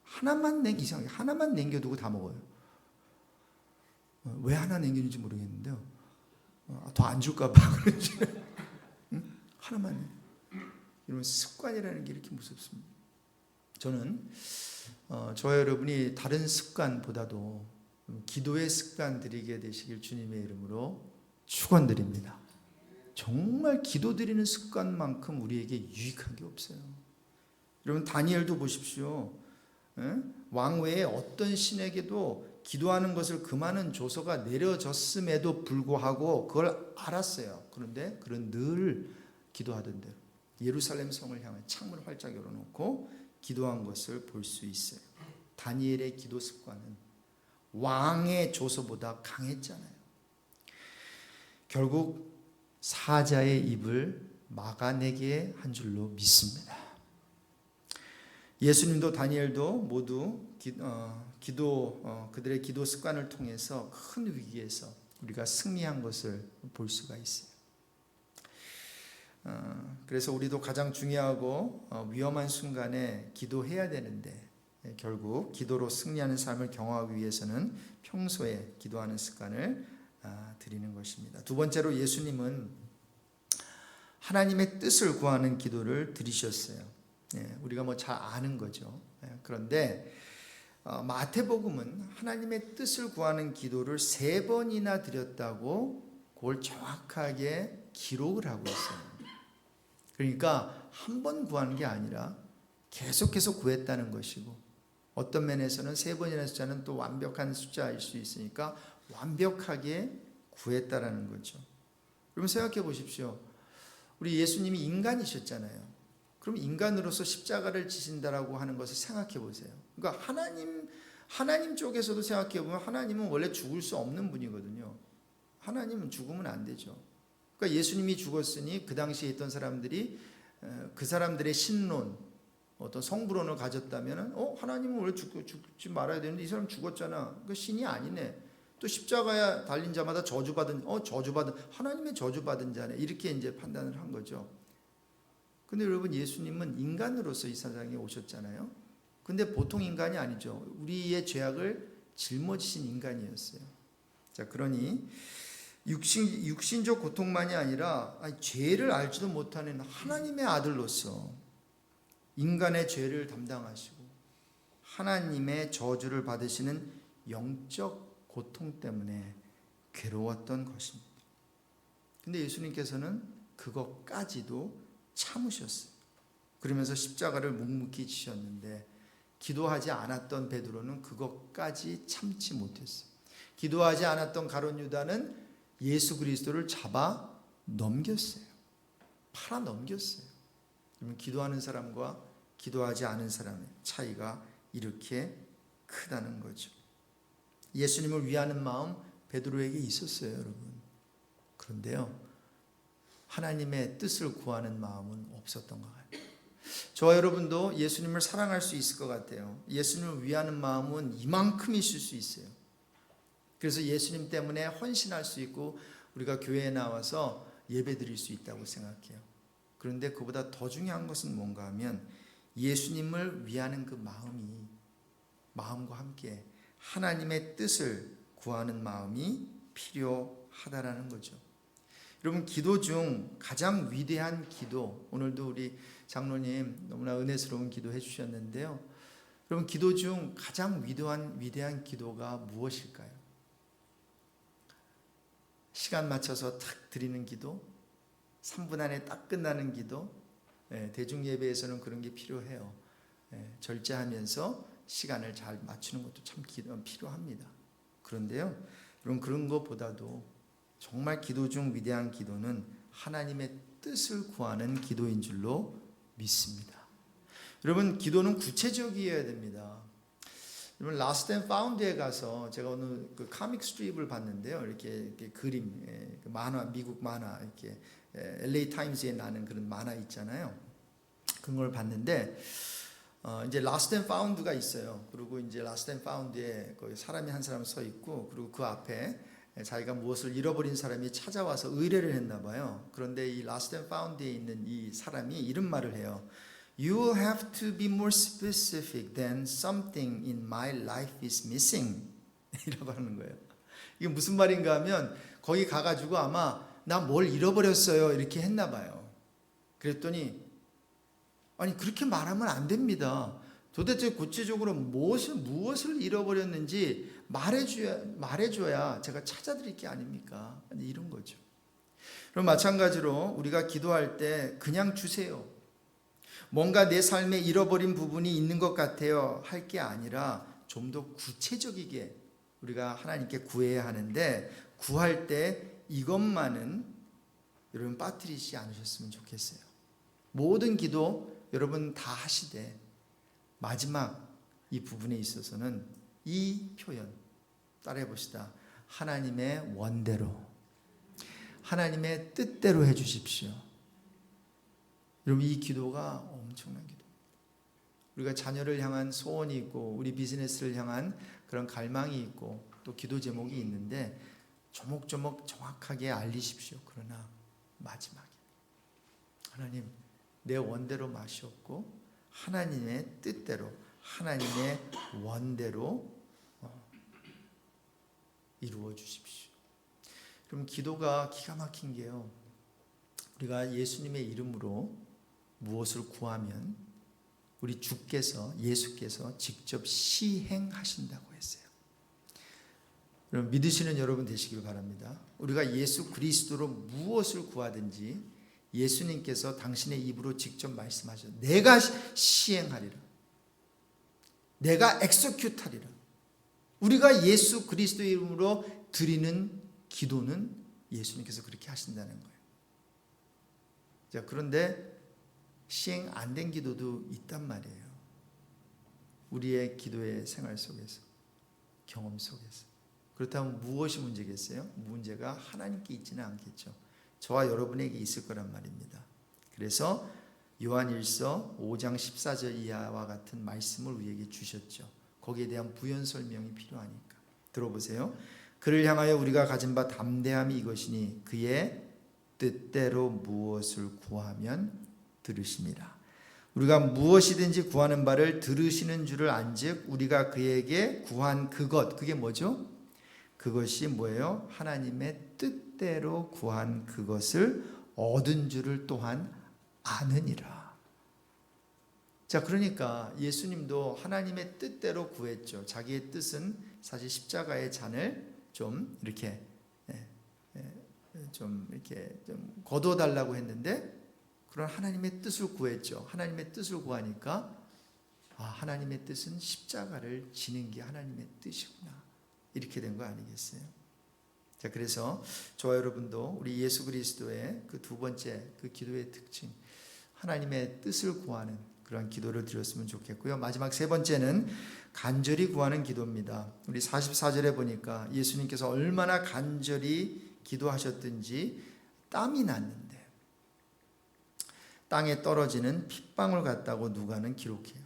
하나만 남겨두고 다 먹어요. 왜 하나 남겼는지 모르겠는데요. 더 안 줄까 봐 그런지. 하나만. 이런 습관이라는 게 이렇게 무섭습니다. 저는 저와 여러분이 다른 습관보다도 기도의 습관 들이게 되시길 주님의 이름으로 축원드립니다. 정말 기도 드리는 습관만큼 우리에게 유익한 게 없어요. 여러분 다니엘도 보십시오. 왕 외에 어떤 신에게도 기도하는 것을 금하는 조서가 내려졌음에도 불구하고 그걸 알았어요. 그런데 그는 늘 기도하던 대로 예루살렘 성을 향해 창문을 활짝 열어놓고 기도한 것을 볼 수 있어요. 다니엘의 기도 습관은 왕의 조서보다 강했잖아요. 결국 사자의 입을 막아내게 한 줄로 믿습니다. 예수님도 다니엘도 모두 그들의 기도 습관을 통해서 큰 위기에서 우리가 승리한 것을 볼 수가 있어요. 그래서 우리도 가장 중요하고 위험한 순간에 기도해야 되는데 결국 기도로 승리하는 삶을 경험하기 위해서는 평소에 기도하는 습관을 드리는 것입니다. 두 번째로 예수님은 하나님의 뜻을 구하는 기도를 드리셨어요. 우리가 뭐 잘 아는 거죠. 그런데 마태복음은 하나님의 뜻을 구하는 기도를 3번이나 드렸다고 그걸 정확하게 기록을 하고 있어요. 그러니까 한 번 구하는 게 아니라 계속해서 구했다는 것이고 어떤 면에서는 3번이라는 숫자는 또 완벽한 숫자일 수 있으니까 완벽하게 구했다라는 거죠. 여러분 생각해 보십시오. 우리 예수님이 인간이셨잖아요. 그럼 인간으로서 십자가를 지신다라고 하는 것을 생각해 보세요. 그러니까 하나님 쪽에서도 생각해 보면 하나님은 원래 죽을 수 없는 분이거든요. 하나님은 죽으면 안 되죠. 그러니까 예수님이 죽었으니 그 당시에 있던 사람들이 그 사람들의 신론, 어떤 성부론을 가졌다면 하나님은 원래 죽지 말아야 되는데 이 사람 죽었잖아. 그 신이 아니네. 또 십자가에 달린 자마다 저주받은 하나님의 저주받은 자네. 이렇게 이제 판단을 한 거죠. 근데 여러분 예수님은 인간으로서 이 세상에 오셨잖아요. 근데 보통 인간이 아니죠. 우리의 죄악을 짊어지신 인간이었어요. 자, 그러니 육신적 고통만이 아니라 죄를 알지도 못하는 하나님의 아들로서 인간의 죄를 담당하시고 하나님의 저주를 받으시는 영적 고통 때문에 괴로웠던 것입니다. 근데 예수님께서는 그것까지도 참으셨어요. 그러면서 십자가를 묵묵히 지셨는데 기도하지 않았던 베드로는 그것까지 참지 못했어요. 기도하지 않았던 가룟 유다는 예수 그리스도를 잡아 넘겼어요. 팔아 넘겼어요. 그러면 기도하는 사람과 기도하지 않은 사람의 차이가 이렇게 크다는 거죠. 예수님을 위하는 마음 베드로에게 있었어요, 여러분. 그런데요, 하나님의 뜻을 구하는 마음은 없었던 것 같아요. 저와 여러분도 예수님을 사랑할 수 있을 것 같아요. 예수님을 위하는 마음은 이만큼 있을 수 있어요. 그래서 예수님 때문에 헌신할 수 있고 우리가 교회에 나와서 예배 드릴 수 있다고 생각해요. 그런데 그보다 더 중요한 것은 뭔가 하면 예수님을 위하는 그 마음과 함께 하나님의 뜻을 구하는 마음이 필요하다라는 거죠. 여러분, 기도 중 가장 위대한 기도, 오늘도 우리 장로님 너무나 은혜스러운 기도 해주셨는데요. 여러분, 기도 중 가장 위대한 기도가 무엇일까요? 시간 맞춰서 탁 드리는 기도, 3분 안에 딱 끝나는 기도, 대중예배에서는 그런 게 필요해요. 절제하면서 시간을 잘 맞추는 것도 참 필요합니다. 그런데요, 여러분, 그런 것보다도 정말 기도 중 위대한 기도는 하나님의 뜻을 구하는 기도인 줄로 믿습니다. 여러분, 기도는 구체적이어야 됩니다. 여러분, 라스트 앤 파운드에 가서 제가 오늘 그 카믹 스트립을 봤는데요. 이렇게 그림, 만화, 미국 만화, 이렇게 LA 타임즈에 나는 그런 만화 있잖아요. 그런 걸 봤는데 이제 라스트 앤 파운드가 있어요. 그리고 이제 라스트 앤 파운드에 거기 사람이 한 사람 서 있고, 그리고 그 앞에 자기가 무엇을 잃어버린 사람이 찾아와서 의뢰를 했나 봐요. 그런데 이 라스트 앤 파운드에 있는 이 사람이 이런 말을 해요. You have to be more specific than something in my life is missing. 이라고 하는 거예요. 이게 무슨 말인가 하면 거기 가가지고 아마 나 뭘 잃어버렸어요 이렇게 했나 봐요. 그랬더니 아니, 그렇게 말하면 안 됩니다. 도대체 구체적으로 무엇을 잃어버렸는지 말해줘야 제가 찾아드릴 게 아닙니까? 이런 거죠. 그럼 마찬가지로 우리가 기도할 때 그냥 주세요, 뭔가 내 삶에 잃어버린 부분이 있는 것 같아요 할 게 아니라 좀 더 구체적이게 우리가 하나님께 구해야 하는데, 구할 때 이것만은 여러분 빠뜨리지 않으셨으면 좋겠어요. 모든 기도 여러분 다 하시되 마지막 이 부분에 있어서는 이 표현 따라해 봅시다. 하나님의 원대로, 하나님의 뜻대로 해 주십시오. 여러분, 이 기도가 엄청난 기도. 우리가 자녀를 향한 소원이 있고 우리 비즈니스를 향한 그런 갈망이 있고 또 기도 제목이 있는데 조목조목 정확하게 알리십시오. 그러나 마지막에 하나님, 내 원대로 마시옵고 하나님의 뜻대로, 하나님의 원대로 이루어 주십시오. 그럼 기도가 기가 막힌 게요, 우리가 예수님의 이름으로 무엇을 구하면 우리 주께서, 예수께서 직접 시행하신다고 했어요. 여러분, 믿으시는 여러분 되시길 바랍니다. 우리가 예수 그리스도로 무엇을 구하든지 예수님께서 당신의 입으로 직접 말씀하셔서 내가 시행하리라, 내가 엑서큐트하리라. 우리가 예수 그리스도의 이름으로 드리는 기도는 예수님께서 그렇게 하신다는 거예요. 자, 그런데 시행 안 된 기도도 있단 말이에요. 우리의 기도의 생활 속에서, 경험 속에서. 그렇다면 무엇이 문제겠어요? 문제가 하나님께 있지는 않겠죠. 저와 여러분에게 있을 거란 말입니다. 그래서 요한일서 5장 14절 이하와 같은 말씀을 우리에게 주셨죠. 거기에 대한 부연 설명이 필요하니까 들어보세요. 그를 향하여 우리가 가진 바 담대함이 이것이니 그의 뜻대로 무엇을 구하면 들으시니라. 우리가 무엇이든지 구하는 바를 들으시는 줄을 안즉 우리가 그에게 구한 그것, 그게 뭐죠? 그것이 뭐예요? 하나님의 뜻대로 구한 그것을 얻은 줄을 또한 아느니라. 자, 그러니까 예수님도 하나님의 뜻대로 구했죠. 자기의 뜻은 사실 십자가의 잔을 좀 이렇게 좀 거둬달라고 했는데, 그런 하나님의 뜻을 구했죠. 하나님의 뜻을 구하니까 하나님의 뜻은 십자가를 지는 게 하나님의 뜻이구나, 이렇게 된 거 아니겠어요? 자, 그래서 저와 여러분도 우리 예수 그리스도의 그 두 번째 그 기도의 특징, 하나님의 뜻을 구하는 그런 기도를 드렸으면 좋겠고요. 마지막 세 번째는 간절히 구하는 기도입니다. 우리 44절에 보니까 예수님께서 얼마나 간절히 기도하셨든지 땀이 났는데 땅에 떨어지는 핏방울 같다고 누가는 기록해요.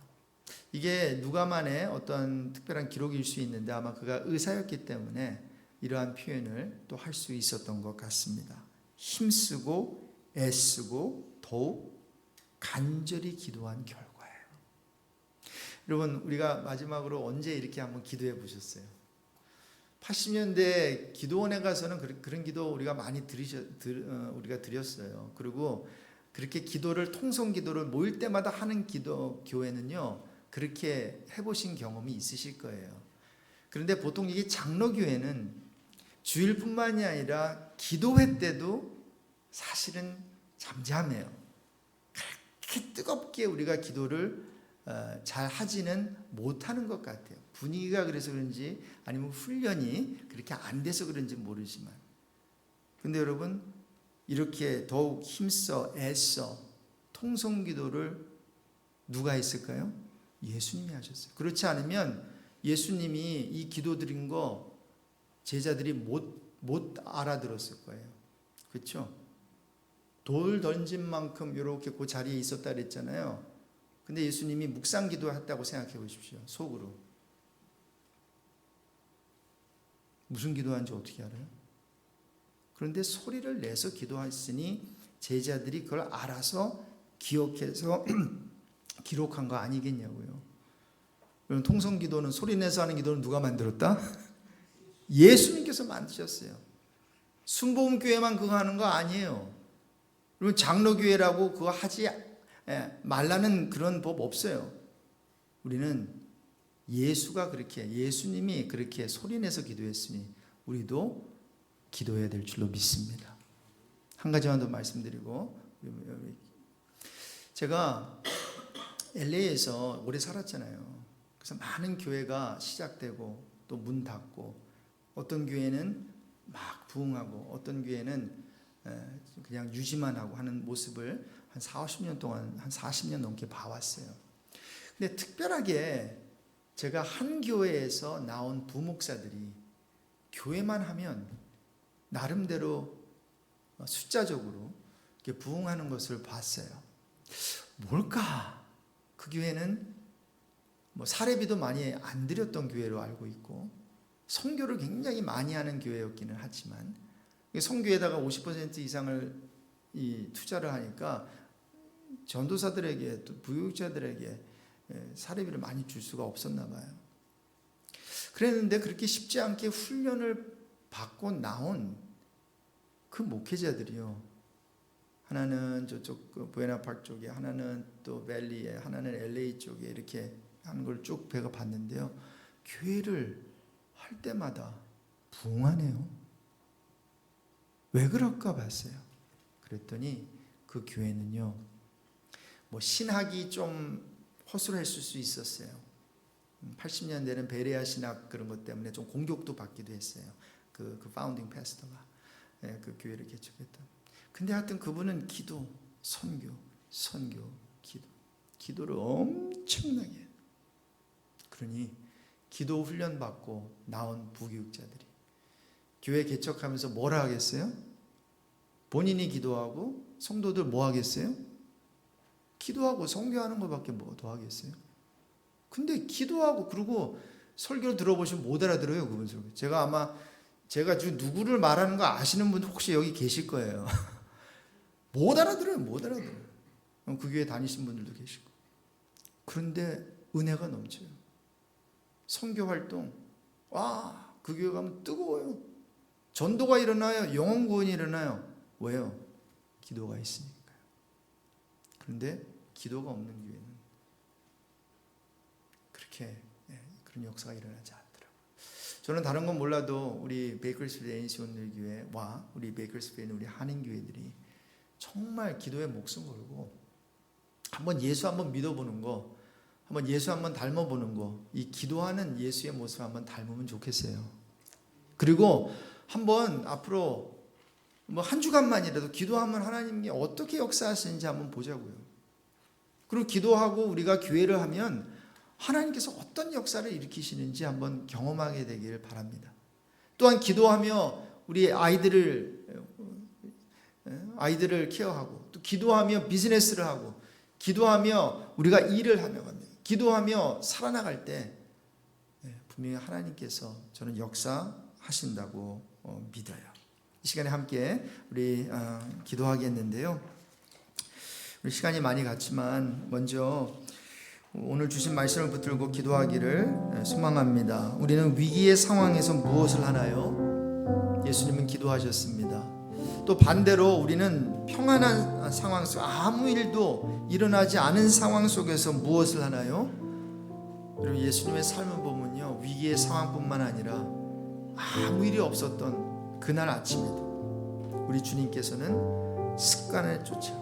이게 누가만의 어떤 특별한 기록일 수 있는데 아마 그가 의사였기 때문에 이러한 표현을 또 할 수 있었던 것 같습니다. 힘쓰고 애쓰고 더욱 간절히 기도한 결과예요. 여러분, 우리가 마지막으로 언제 이렇게 한번 기도해 보셨어요? 80년대 기도원에 가서는 그런 기도 우리가 많이 우리가 드렸어요. 그리고 그렇게 기도를 통성 기도를 모일 때마다 하는 기도 교회는요, 그렇게 해보신 경험이 있으실 거예요. 그런데 보통 이게 장로교회는 주일뿐만이 아니라 기도회 때도 사실은 잠잠해요. 그렇게 뜨겁게 우리가 기도를 잘 하지는 못하는 것 같아요. 분위기가 그래서 그런지 아니면 훈련이 그렇게 안 돼서 그런지 모르지만, 근데 여러분, 이렇게 더욱 힘써 애써 통성기도를 누가 했을까요? 예수님이 하셨어요. 그렇지 않으면 예수님이 이 기도 드린 거 제자들이 못 알아들었을 거예요. 그렇죠? 돌 던진 만큼 이렇게 그 자리에 있었다 그랬잖아요. 근데 예수님이 묵상기도 했다고 생각해 보십시오. 속으로. 무슨 기도하는지 어떻게 알아요? 그런데 소리를 내서 기도했으니 제자들이 그걸 알아서 기억해서 기록한 거 아니겠냐고요. 그럼 통성기도는 소리 내서 하는 기도는 누가 만들었다? 예수님께서 만드셨어요. 순복음교회만 그거 하는 거 아니에요. 그리고 장로교회라고 그거 하지 말라는 그런 법 없어요. 우리는 예수님이 그렇게 소리내서 기도했으니 우리도 기도해야 될 줄로 믿습니다. 한 가지만 더 말씀드리고, 제가 LA에서 오래 살았잖아요. 그래서 많은 교회가 시작되고 또 문 닫고, 어떤 교회는 막 부흥하고 어떤 교회는 그냥 유지만 하고 하는 모습을 한 40년 동안, 한 40년 넘게 봐왔어요. 근데 특별하게 제가 한 교회에서 나온 부목사들이 교회만 하면 나름대로 숫자적으로 이렇게 부흥하는 것을 봤어요. 뭘까? 그 교회는 사례비도 많이 안 드렸던 교회로 알고 있고, 선교를 굉장히 많이 하는 교회였기는 하지만, 선교에다가 50% 이상을 투자를 하니까 전도사들에게 또 부교육자들에게 사례비를 많이 줄 수가 없었나 봐요. 그랬는데 그렇게 쉽지 않게 훈련을 받고 나온 그 목회자들이요, 하나는 저쪽 부에나파크 쪽에, 하나는 또 밸리에, 하나는 LA 쪽에 이렇게 하는 걸 쭉 배가 봤는데요, 교회를 할 때마다 부흥하네요. 왜 그럴까 봤어요. 그랬더니 그 교회는요, 신학이 좀 허술했을 수 있었어요. 80년대는 베레아 신학 그런 것 때문에 좀 공격도 받기도 했어요. 그 파운딩 패스터가 그 교회를 개척했던. 근데 하여튼 그분은 기도, 선교, 기도를 엄청나게. 그러니 기도 훈련 받고 나온 부교육자들이 교회 개척하면서 뭐라 하겠어요? 본인이 기도하고 성도들 뭐 하겠어요? 기도하고 선교하는 것밖에 뭐 더 하겠어요? 근데 기도하고 그리고 설교를 들어보시면 못 알아들어요, 그분 설교. 제가 지금 누구를 말하는 거 아시는 분 혹시 여기 계실 거예요. 못 알아들어요. 그 교회 다니신 분들도 계시고. 그런데 은혜가 넘쳐요. 선교 활동, 그 교회 가면 뜨거워요. 전도가 일어나요. 영혼 구원이 일어나요. 왜요? 기도가 있으니까요. 그런데 기도가 없는 교회는 그렇게 그런 역사가 일어나지 않더라고요. 저는 다른 건 몰라도 우리 베이커스필드 ANC 온누리교회와 우리 베이커스필드 우리 한인교회들이 정말 기도에 목숨 걸고 한번 예수 한번 믿어보는 거, 한번 예수 한번 닮아보는 거, 이 기도하는 예수의 모습을 한번 닮으면 좋겠어요. 그리고 한번 앞으로 한 주간만이라도 기도하면 하나님이 어떻게 역사하시는지 한번 보자고요. 그리고 기도하고 우리가 교회를 하면 하나님께서 어떤 역사를 일으키시는지 한번 경험하게 되길 바랍니다. 또한 기도하며 우리 아이들을 케어하고, 또 기도하며 비즈니스를 하고, 기도하며 우리가 일을 하며 갑니다. 기도하며 살아나갈 때 분명히 하나님께서 저는 역사하신다고 믿어요. 이 시간에 함께 우리 기도하겠는데요. 우리 시간이 많이 갔지만 먼저 오늘 주신 말씀을 붙들고 기도하기를 소망합니다. 우리는 위기의 상황에서 무엇을 하나요? 예수님은 기도하셨습니다. 또 반대로 우리는 평안한 상황 속 아무 일도 일어나지 않은 상황 속에서 무엇을 하나요? 그리고 예수님의 삶을 보면요, 위기의 상황뿐만 아니라 아무 일이 없었던 그날 아침에도 우리 주님께서는 습관을 쫓아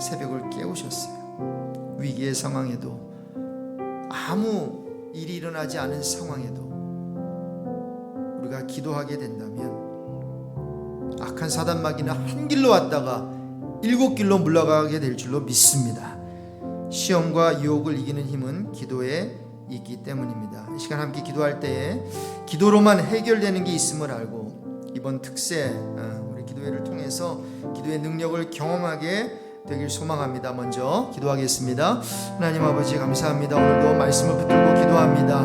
새벽을 깨우셨어요. 위기의 상황에도, 아무 일이 일어나지 않은 상황에도 우리가 기도하게 된다면 악한 사단 마귀는 한 길로 왔다가 7길로 물러가게 될 줄로 믿습니다. 시험과 유혹을 이기는 힘은 기도에 있기 때문입니다. 이 시간 함께 기도할 때에 기도로만 해결되는 게 있음을 알고 이번 특세 우리 기도회를 통해서 기도의 능력을 경험하게 되길 소망합니다. 먼저 기도하겠습니다. 하나님 아버지 감사합니다. 오늘도 말씀을 붙들고 기도합니다.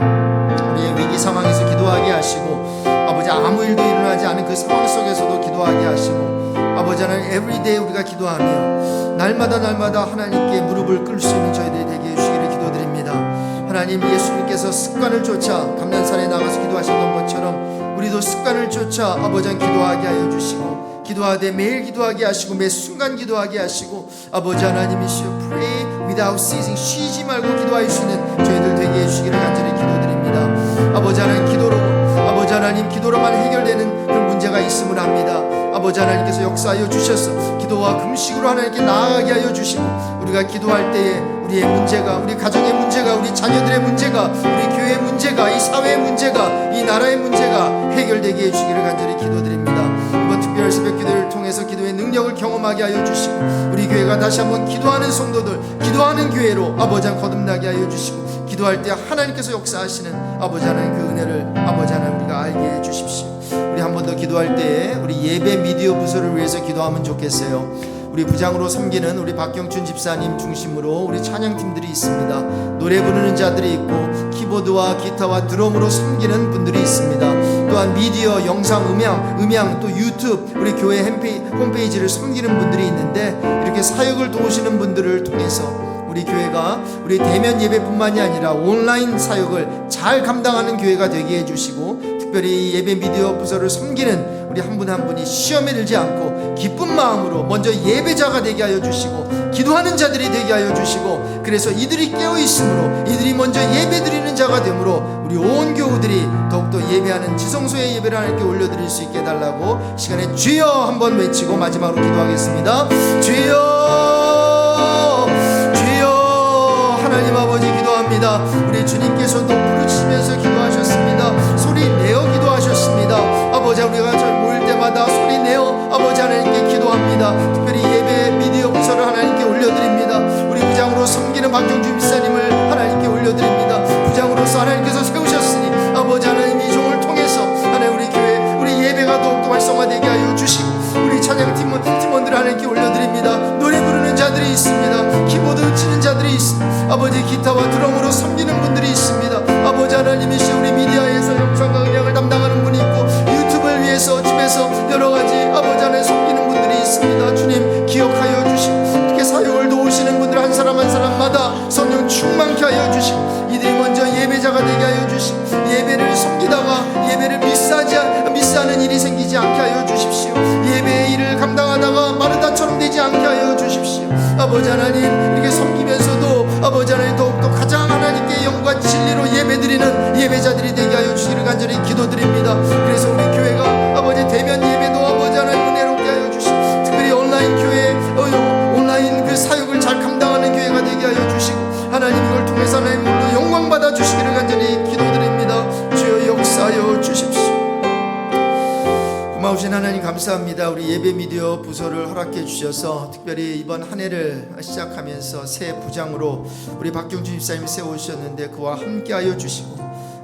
우리의 위기 상황에서 기도하게 하시고, 아버지 아무 일도 일어나지 않은 그 상황 속에서도 기도하게 하시고, 아버지 하나님 everyday 우리가 기도하며 날마다 하나님께 무릎을 꿇을 수 있는 저희들이 되게 해주시기를 기도드립니다. 하나님, 예수님께서 습관을 쫓아 감난산에 나가서 기도하셨던 것처럼 우리도 습관을 쫓아 아버지 하나님 기도하게 하여 주시고, 기도하되 매일 기도하게 하시고 매 순간 기도하게 하시고, 아버지 하나님이시여 pray without ceasing, 쉬지 말고 기도할 수 있는 저희들 되게 해주시기를 간절히 기도드립니다. 아버지 하나님, 아버지 하나님 기도로만 해결되는 그런 문제가 있음을 압니다. 아버지 하나님께서 역사하여 주셔서 기도와 금식으로 하나님께 나아가게 하여 주시고, 우리가 기도할 때에 우리의 문제가, 우리 가정의 문제가, 우리 자녀들의 문제가, 우리 교회의 문제가, 이 사회의 문제가, 이 나라의 문제가 해결되게 해주시기를 간절히 기도드립니다. 이번 특별 새벽 기도를 통해서 기도의 능력을 경험하게 하여 주시고, 우리 교회가 다시 한번 기도하는 성도들, 기도하는 교회로 아버지 하나님 거듭나게 하여 주시고, 기도할 때 하나님께서 역사하시는 아버지 하나님 그 은혜를 아버지 하나님 우리가 알게 해 주십시오. 우리 한 번 더 기도할 때에 우리 예배 미디어 부서를 위해서 기도하면 좋겠어요. 우리 부장으로 섬기는 우리 박경춘 집사님 중심으로 우리 찬양팀들이 있습니다. 노래 부르는 자들이 있고 키보드와 기타와 드럼으로 섬기는 분들이 있습니다. 또한 미디어, 영상, 음향 또 유튜브, 우리 교회 홈페이지를 섬기는 분들이 있는데, 이렇게 사역을 도우시는 분들을 통해서 우리 교회가 우리 대면 예배뿐만이 아니라 온라인 사역을 잘 감당하는 교회가 되게 해주시고, 특별히 예배 미디어 부서를 섬기는 우리 한 분 한 분이 시험에 들지 않고 기쁜 마음으로 먼저 예배자가 되게 하여 주시고, 기도하는 자들이 되게 하여 주시고, 그래서 이들이 깨어 있으므로 이들이 먼저 예배 드리는 자가 되므로 우리 온 교우들이 더욱더 예배하는 지성소의 예배를 하나님께 올려드릴 수 있게 해달라고 시간에 주여 한번 외치고 마지막으로 기도하겠습니다. 주여, 주여. 하나님 아버지 기도합니다. 우리 주님께서도 부르시면서 기도하셨습니다. 소리 내어 기도하셨습니다. 아버지, 우리가 모일 때마다 소리 내어 아버지 하나님께 기도합니다. 특별히 예배 미디어 부서를 하나님께 올려드립니다. 우리 부장으로 섬기는 박경준 집사님을 하나님께 올려드립니다. 부장으로서 하나님께서 세우셨으니 아버지 하나님 이 종을 통해서 하나님 우리 교회 우리 예배가 더욱더 활성화되게 하여 주시고, 우리 찬양 팀원들 하나님께 올려드립니다. 노래 부르는 자들이 있습니다. 키보드 치는 자들이 있습니다. 아버지 기타와 드럼으로 섬기는 분들이 있습니다. 아버지 하나님이시 우리 미디어에서 영상과 음향을 담당하는 분이 있고, 유튜브를 위해서 집에서 여러가지 아버지 하나님 섬기는 분들이 있습니다. 주님 기억하여 주시고, 이렇게 사역을 도우시는 분들 한 사람 한 사람마다 성령 충만케 하여 주시고, 이들이 먼저 예배자가 되게 하여 주시고, 예배를 섬기다가 예배를 미스하는 일이 생기지 않게 하여 주십시오. 예배의 일을 감당하다가 마르다처럼 되지 않게 하여 주십시오. 아버지 하나님, 이렇게 섬기면서도 아버지 하나님 더욱더 가장 하나님께 영과 진리로 예배드리는 예배자들이 되게 하여 주시기를 간절히 기도드립니다. 그래서 우리 교회가 아버지 대면 예배도 아버지 하나님 은혜롭게 하여 주시고, 특별히 온라인 교회 온라인 그 사역을 잘 감당하는 교회가 되게 하여 주시고, 하나님 이걸 통해서 하나님으로 영광 받아 주시기를 간절히 기도드립니다. 주여 역사하여 주십시오. 고마우신 하나님 감사합니다. 우리 예배 미디어 부서를 허락해 주셔서 특별히 이번 한 해를 시작하면서 새 부장으로 우리 박경준 집사님 세우셨는데 그와 함께하여 주시고,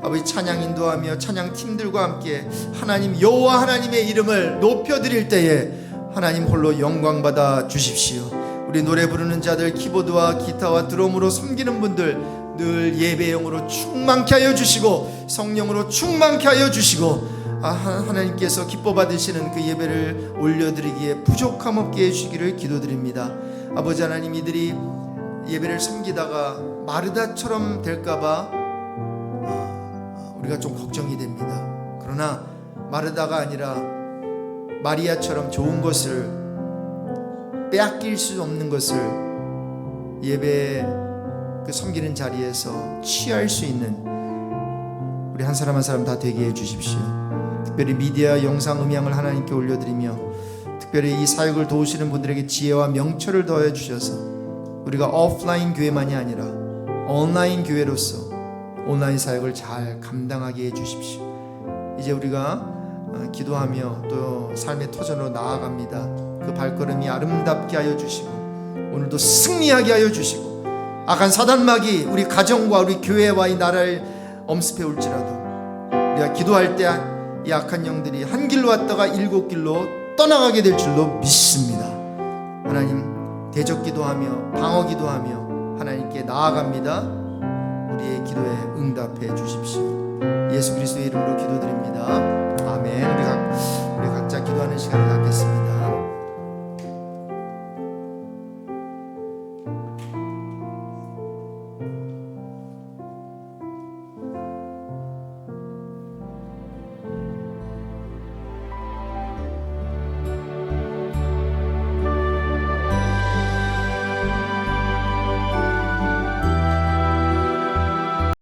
아버지 찬양 인도하며 찬양 팀들과 함께 하나님 여호와 하나님의 이름을 높여드릴 때에 하나님 홀로 영광 받아 주십시오. 우리 노래 부르는 자들, 키보드와 기타와 드럼으로 섬기는 분들 늘 예배용으로 충만케 하여 주시고, 성령으로 충만케 하여 주시고, 하나님께서 기뻐 받으시는 그 예배를 올려드리기에 부족함 없게 해주시기를 기도드립니다. 아버지 하나님, 이들이 예배를 섬기다가 마르다처럼 될까봐 우리가 좀 걱정이 됩니다. 그러나 마르다가 아니라 마리아처럼 좋은 것을, 빼앗길 수 없는 것을 예배 그 섬기는 자리에서 취할 수 있는 우리 한 사람 한 사람 다 되게 해 주십시오. 특별히 미디어, 영상, 음향을 하나님께 올려드리며, 특별히 이 사역을 도우시는 분들에게 지혜와 명철을 더해 주셔서 우리가 오프라인 교회만이 아니라 온라인 교회로서 온라인 사역을 잘 감당하게 해 주십시오. 이제 우리가 기도하며 또 삶의 터전으로 나아갑니다. 그 발걸음이 아름답게 하여 주시고 오늘도 승리하게 하여 주시고, 악한 사단막이 우리 가정과 우리 교회와 이 나라를 엄습해 올지라도 우리가 기도할 때 이 악한 영들이 한 길로 왔다가 7길로 떠나가게 될 줄로 믿습니다. 하나님, 대적 기도하며 방어 기도하며 하나님께 나아갑니다. 우리의 기도에 응답해 주십시오. 예수 그리스도의 이름으로 기도드립니다. 아멘. 우리